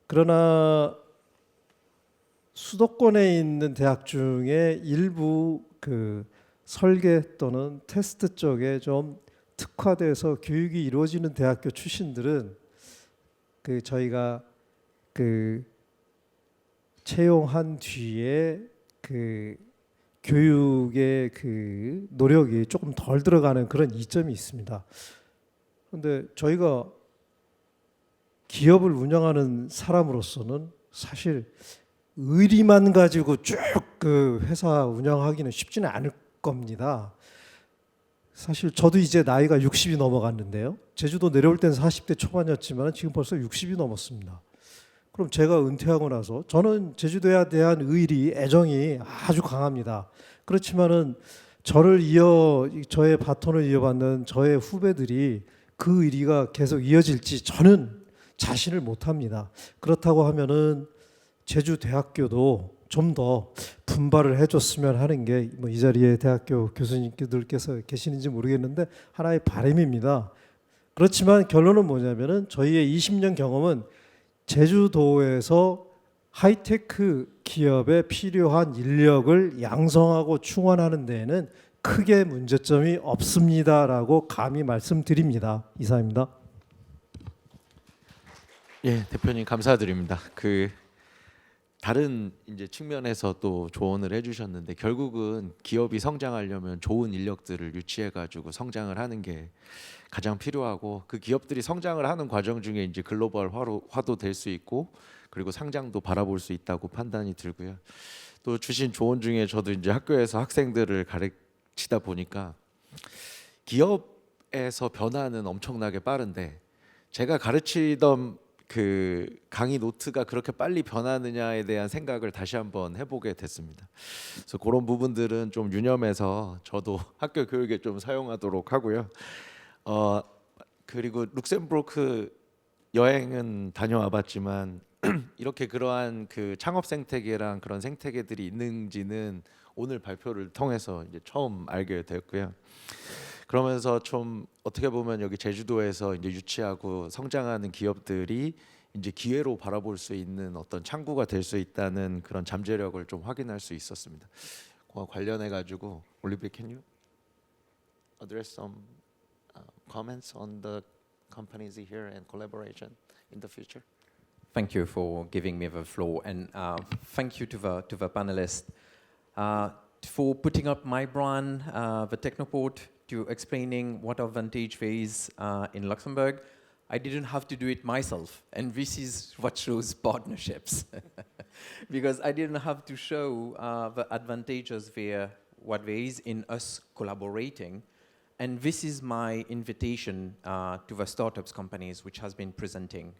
그러나 수도권에 있는 대학 중에 일부 설계 또는 테스트 쪽에 좀 특화돼서 교육이 이루어지는 대학교 출신들은 저희가 채용한 뒤에 교육의 노력이 조금 덜 들어가는 그런 이점이 있습니다. 그런데 저희가 기업을 운영하는 사람으로서는 사실 의리만 가지고 쭉 회사 운영하기는 쉽지는 않을 겁니다. 사실 저도 이제 나이가 60이 넘어갔는데요. 제주도 내려올 때는 40대 초반이었지만 지금 벌써 60이 넘었습니다. 그럼 제가 은퇴하고 나서 저는 제주도에 대한 의리, 애정이 아주 강합니다. 그렇지만은 저의 바톤을 이어받는 저의 후배들이 그 의리가 계속 이어질지 저는 자신을 못합니다. 그렇다고 하면은 제주대학교도 좀 더 분발을 해줬으면 하는 게 이 자리에 대학교 교수님들께서 계시는지 모르겠는데 하나의 바람입니다. 그렇지만 결론은 뭐냐면은 저희의 20년 경험은 제주도에서 하이테크 기업에 필요한 인력을 양성하고 충원하는 데에는 크게 문제점이 없습니다라고 감히 말씀드립니다. 이상입니다. 예, 대표님 감사드립니다. 다른 이제 측면에서 또 조언을 해주셨는데 결국은 기업이 성장하려면 좋은 인력들을 유치해가지고 성장을 하는 게 가장 필요하고 그 기업들이 성장을 하는 과정 중에 이제 글로벌화도 될 수 있고 그리고 상장도 바라볼 수 있다고 판단이 들고요. 또 주신 조언 중에 저도 이제 학교에서 학생들을 가르치다 보니까 기업에서 변화는 엄청나게 빠른데 제가 가르치던 강의 노트가 그렇게 빨리 변하느냐에 대한 생각을 다시 한번 해보게 됐습니다. 그래서 그런 부분들은 좀 유념해서 저도 학교 교육에 좀 사용하도록 하고요. 그리고 룩셈부르크 여행은 다녀와봤지만 이렇게 그러한 창업 생태계랑 그런 생태계들이 있는지는 오늘 발표를 통해서 이제 처음 알게 됐고요. 그러면서 좀 어떻게 보면 여기 제주도에서 이제 유치하고 성장하는 기업들이 이제 기회로 바라볼 수 있는 어떤 창구가 될 수 있다는 그런 잠재력을 좀 확인할 수 있었습니다. 그와 관련해 가지고 올리비아, can you address some comments on the companies here and collaboration in the future? Thank you for giving me the floor, and thank you to the panelists for putting up my brand, the Technoport, to explaining what advantage there is in Luxembourg. I didn't have to do it myself, and this is what shows partnerships, because I didn't have to show the advantages there, what there is in us collaborating. And this is my invitation to the startups companies which has been presenting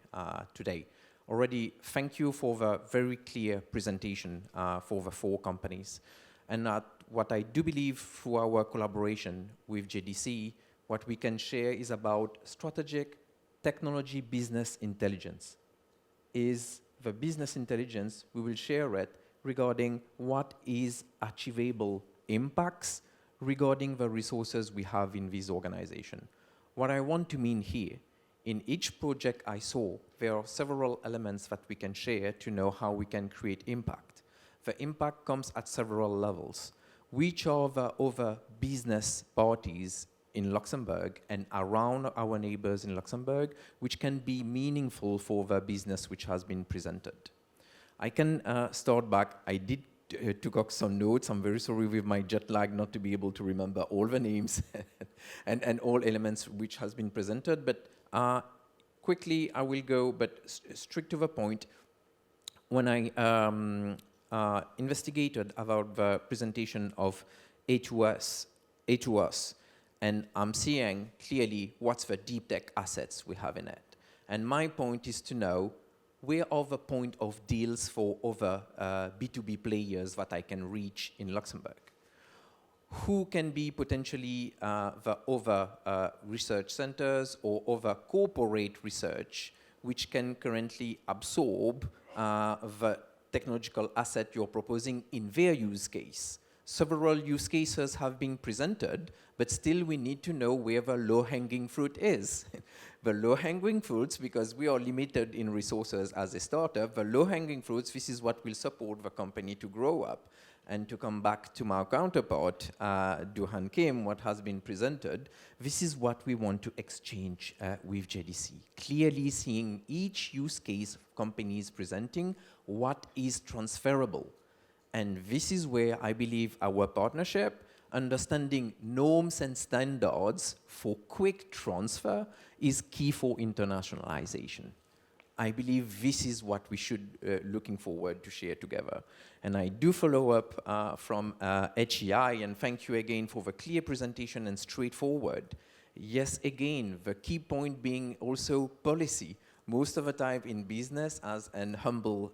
today. Already, thank you for the very clear presentation for the 4 companies. And what I do believe through our collaboration with JDC, what we can share is about strategic technology business intelligence. Is the business intelligence, we will share it regarding what is achievable impacts regarding the resources we have in this organization. What I want to mean here, in each project I saw, there are several elements that we can share to know how we can create impact. The impact comes at several levels. which are the other business parties in Luxembourg and around our neighbors in Luxembourg, which can be meaningful for the business which has been presented. I can start back. I did took up some notes. I'm very sorry with my jet lag not to be able to remember all the names and all elements which has been presented, but quickly I will go, but strict to the point. When I investigated about the presentation of A2S, and I'm seeing clearly what's the deep tech assets we have in it. And my point is to know where are the point of deals for other B2B players that I can reach in Luxembourg? Who can be potentially the other research centers or other corporate research which can currently absorb the technological asset you're proposing in their use case? Several use cases have been presented, but still we need to know where the low-hanging fruit is. The low-hanging fruits, because we are limited in resources as a startup, the low-hanging fruits, this is what will support the company to grow up. And to come back to my counterpart, Duhan Kim, what has been presented, this is what we want to exchange with JDC. Clearly seeing each use case companies presenting what is transferable. And this is where I believe our partnership, understanding norms and standards for quick transfer is key for internationalization. I believe this is what we should looking forward to share together. And I do follow up from HEI, and thank you again for the clear presentation and straightforward. Yes, again, the key point being also policy. Most of the time in business, as an humble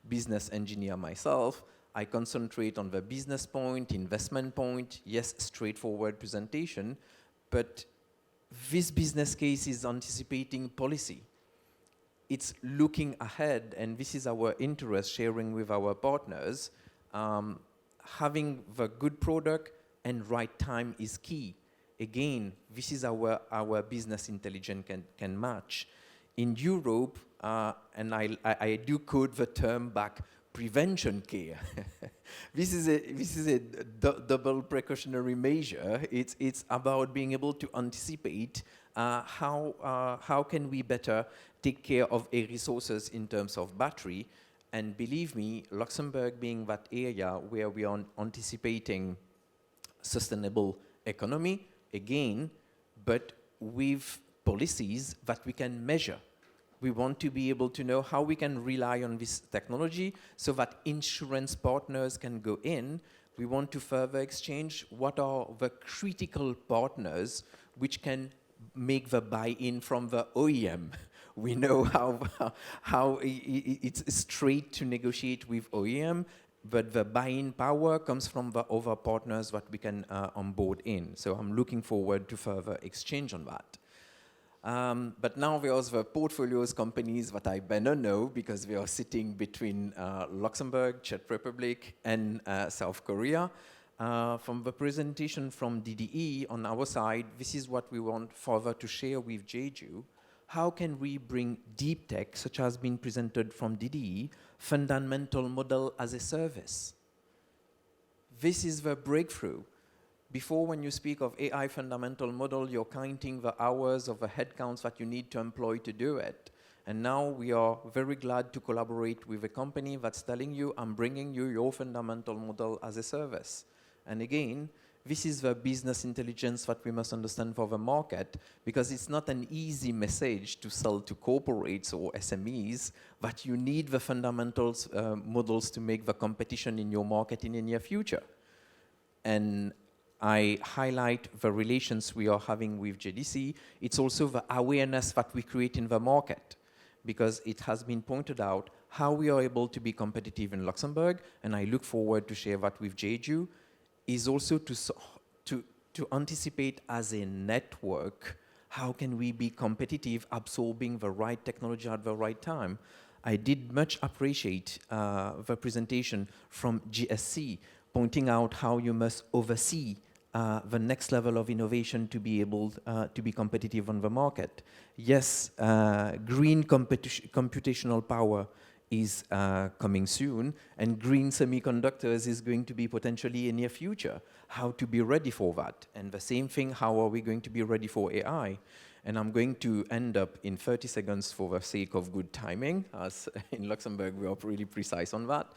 business engineer myself, I concentrate on the business point, investment point, yes, straightforward presentation, but this business case is anticipating policy. It's looking ahead, and this is our interest sharing with our partners. Having the good product and right time is key. Again, this is our business intelligence can match. In Europe, and I do code the term back, prevention care. This is a double precautionary measure. It's about being able to anticipate how can we better take care of a resources in terms of battery. And believe me, Luxembourg being that area where we are anticipating sustainable economy, again, but with policies that we can measure. We want to be able to know how we can rely on this technology so that insurance partners can go in. We want to further exchange what are the critical partners which can make the buy-in from the OEM. We know how it's straight to negotiate with OEM, but the buy-in power comes from the other partners that we can onboard in. So I'm looking forward to further exchange on that. But now there's the portfolios companies that I better know because we are sitting between Luxembourg, Czech Republic, and South Korea. From the presentation from DDE on our side, this is what we want further to share with Jeju. How can we bring deep tech, such as been presented from DDE, fundamental model as a service? This is the breakthrough. Before, when you speak of AI fundamental model, you're counting the hours of the headcounts that you need to employ to do it. And now we are very glad to collaborate with a company that's telling you, I'm bringing you your fundamental model as a service. And again, this is the business intelligence that we must understand for the market, because it's not an easy message to sell to corporates or SMEs, but you need the fundamentals models to make the competition in your market in the near future. And I highlight the relations we are having with JDC. It's also the awareness that we create in the market, because it has been pointed out how we are able to be competitive in Luxembourg, and I look forward to share that with Jeju, is also to anticipate as a network, how can we be competitive, absorbing the right technology at the right time. I did much appreciate the presentation from GSC, pointing out how you must oversee the next level of innovation to be able to be competitive on the market. Yes, green computational power is coming soon, and green semiconductors is going to be potentially a near future. How to be ready for that? And the same thing, how are we going to be ready for AI? And I'm going to end up in 30 seconds for the sake of good timing, as in Luxembourg we are really precise on that.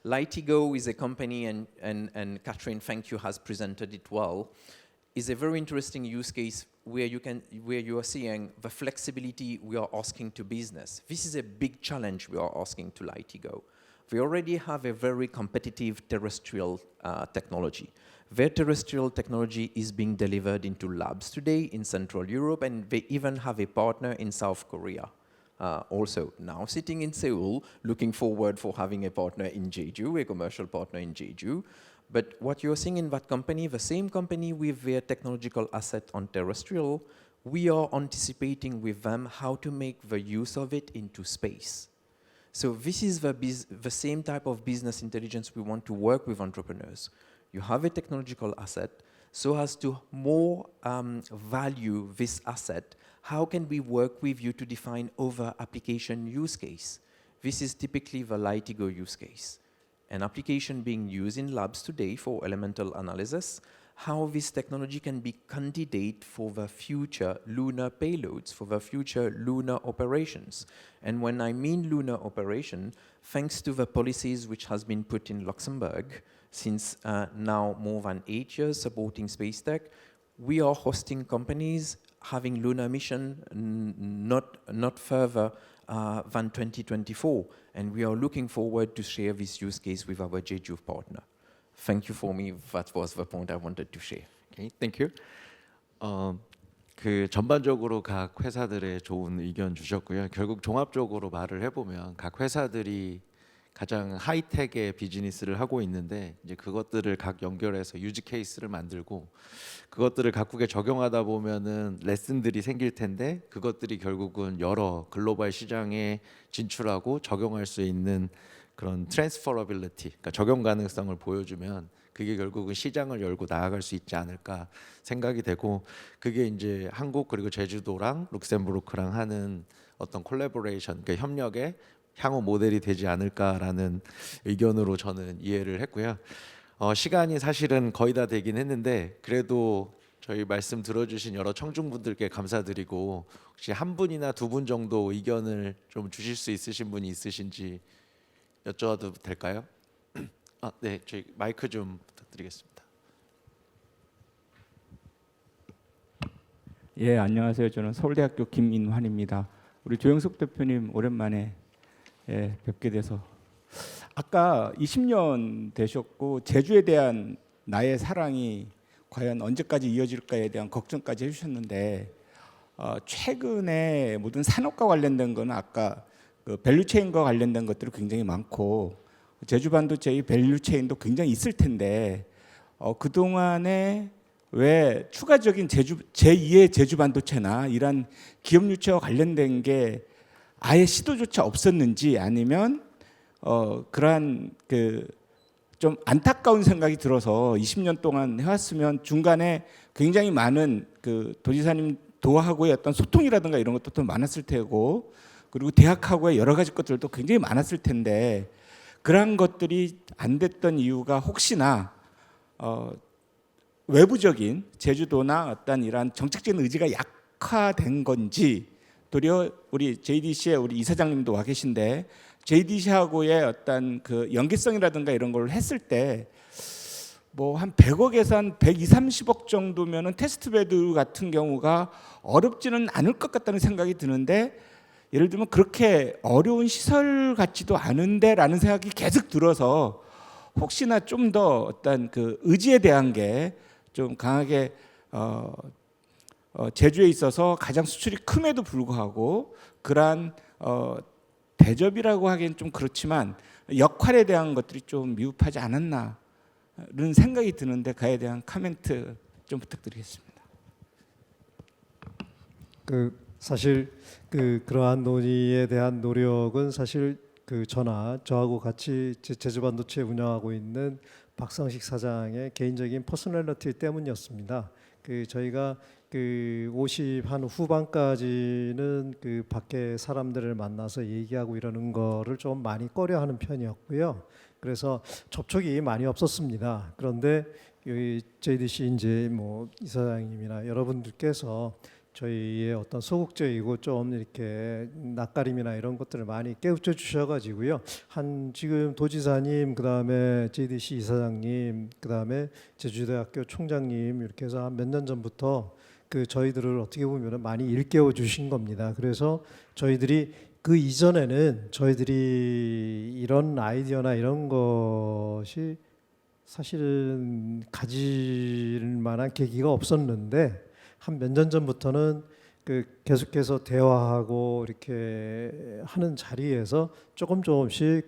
Lightigo is a company, and Catherine, thank you, has presented it well, is a very interesting use case where you are seeing the flexibility we are asking to business. This is a big challenge we are asking to Lightigo. We already have a very competitive terrestrial technology. Their terrestrial technology is being delivered into labs today in Central Europe, and they even have a partner in South Korea. Also, now sitting in Seoul, looking forward for having a partner in Jeju, a commercial partner in Jeju. But what you're seeing in that company, the same company with their technological asset on terrestrial, we are anticipating with them how to make the use of it into space. So this is the same type of business intelligence we want to work with entrepreneurs. You have a technological asset, so as to more value this asset, how can we work with you to define other application use case? This is typically the Lightigo use case. An application being used in labs today for elemental analysis, how this technology can be candidate for the future lunar payloads, for the future lunar operations. And when I mean lunar operation, thanks to the policies which has been put in Luxembourg since now more than 8 years supporting space tech, we are hosting companies having lunar mission not further than 2024, and we are looking forward to share this use case with our Jeju partner. Thank you for me. That was the point I wanted to share. Okay, thank you. 그 전반적으로 각 회사들의 좋은 의견 주셨고요. 결국 종합적으로 말을 해보면 각 회사들이 가장 하이텍의 비즈니스를 하고 있는데 이제 그것들을 각 연결해서 유즈 케이스를 만들고 그것들을 각국에 적용하다 보면은 레슨들이 생길 텐데 그것들이 결국은 여러 글로벌 시장에 진출하고 적용할 수 있는 그런 트랜스퍼러빌리티, 그러니까 적용 가능성을 보여주면 그게 결국은 시장을 열고 나아갈 수 있지 않을까 생각이 되고 그게 이제 한국 그리고 제주도랑 룩셈부르크랑 하는 어떤 콜래보레이션, 그러니까 협력의 향후 모델이 되지 않을까라는 의견으로 저는 이해를 했고요. 시간이 사실은 거의 다 되긴 했는데 그래도 저희 말씀 들어주신 여러 청중분들께 감사드리고 혹시 한 분이나 두 분 정도 의견을 좀 주실 수 있으신 분이 있으신지 여쭤봐도 될까요? 네, 저희 마이크 좀 부탁드리겠습니다. 예, 안녕하세요. 저는 서울대학교 김인환입니다. 우리 조영석 대표님 오랜만에 뵙게 돼서 아까 20년 되셨고 제주에 대한 나의 사랑이 과연 언제까지 이어질까에 대한 걱정까지 해주셨는데 최근에 모든 산업과 관련된 거는 아까 그 밸류체인과 관련된 것들이 굉장히 많고 제주 반도체의 밸류체인도 굉장히 있을 텐데 그동안에 왜 추가적인 제2의 제주 반도체나 이런 기업 유치와 관련된 게 아예 시도조차 없었는지 아니면 그러한 그 좀 안타까운 생각이 들어서 20년 동안 해왔으면 중간에 굉장히 많은 그 도지사님 도하고의 어떤 소통이라든가 이런 것도 더 많았을 테고 그리고 대학하고의 여러 가지 것들도 굉장히 많았을 텐데 그러한 것들이 안 됐던 이유가 혹시나 외부적인 제주도나 어떤 이러한 정책적인 의지가 약화된 건지 도리어 우리 JDC의 우리 이사장님도 와 계신데 JDC하고의 어떤 그 연계성이라든가 이런 걸 했을 때 뭐 한 100억에서 한 120~130억 정도면은 테스트베드 같은 경우가 어렵지는 않을 것 같다는 생각이 드는데 예를 들면 그렇게 어려운 시설 같지도 않은데라는 생각이 계속 들어서 혹시나 좀 더 어떤 그 의지에 대한 게 좀 강하게 제주에 있어서 가장 수출이 큼에도 불구하고 그러한 대접이라고 하기엔 좀 그렇지만 역할에 대한 것들이 좀 미흡하지 않았나는 생각이 드는데 그에 대한 코멘트 좀 부탁드리겠습니다. 사실 그러한 논의에 대한 노력은 사실 저하고 같이 제주 반도체 운영하고 있는 박상식 사장의 개인적인 퍼스널리티 때문이었습니다. 저희가 그 50 한 후반까지는 그 밖에 사람들을 만나서 얘기하고 이러는 거를 좀 많이 꺼려하는 편이었고요. 그래서 접촉이 많이 없었습니다. 그런데 여기 JDC 이제 뭐 이사장님이나 여러분들께서 저희의 어떤 소극적이고 좀 이렇게 낯가림이나 이런 것들을 많이 깨우쳐 주셔가지고요. 한 지금 도지사님, 그 다음에 JDC 이사장님, 그 다음에 제주대학교 총장님 이렇게 해서 한 몇 년 전부터 그 저희들을 어떻게 보면 많이 일깨워 주신 겁니다. 그래서 저희들이 그 이전에는 저희들이 이런 아이디어나 이런 것이 사실은 가질 만한 계기가 없었는데 한 몇 년 전부터는 그 계속해서 대화하고 이렇게 하는 자리에서 조금씩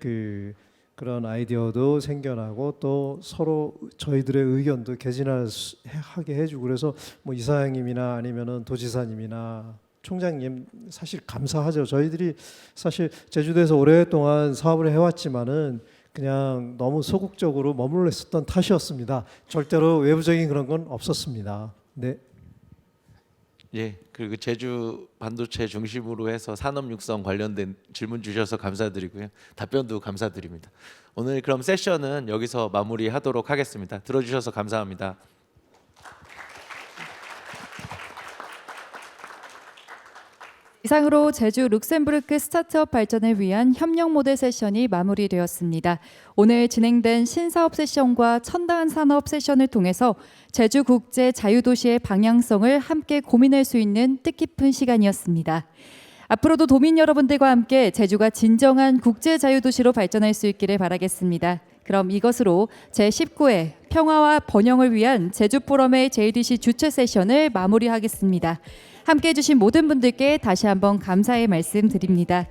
그런 아이디어도 생겨나고 또 서로 저희들의 의견도 개진하게 해주고 그래서 뭐 이사장님이나 아니면은 도지사님이나 총장님 사실 감사하죠. 저희들이 사실 제주도에서 오랫동안 사업을 해왔지만은 그냥 너무 소극적으로 머물러 있었던 탓이었습니다. 절대로 외부적인 그런 건 없었습니다. 네. 예, 그리고 제주 반도체 중심으로 해서 산업 육성 관련된 질문 주셔서 감사드리고요. 답변도 감사드립니다. 오늘 그럼 세션은 여기서 마무리하도록 하겠습니다. 들어주셔서 감사합니다. 이상으로 제주 룩셈부르크 스타트업 발전을 위한 협력 모델 세션이 마무리되었습니다. 오늘 진행된 신사업 세션과 첨단 산업 세션을 통해서 제주 국제 자유도시의 방향성을 함께 고민할 수 있는 뜻깊은 시간이었습니다. 앞으로도 도민 여러분들과 함께 제주가 진정한 국제 자유도시로 발전할 수 있기를 바라겠습니다. 그럼 이것으로 제19회 평화와 번영을 위한 제주 포럼의 JDC 주최 세션을 마무리하겠습니다. 함께해 주신 모든 분들께 다시 한번 감사의 말씀 드립니다.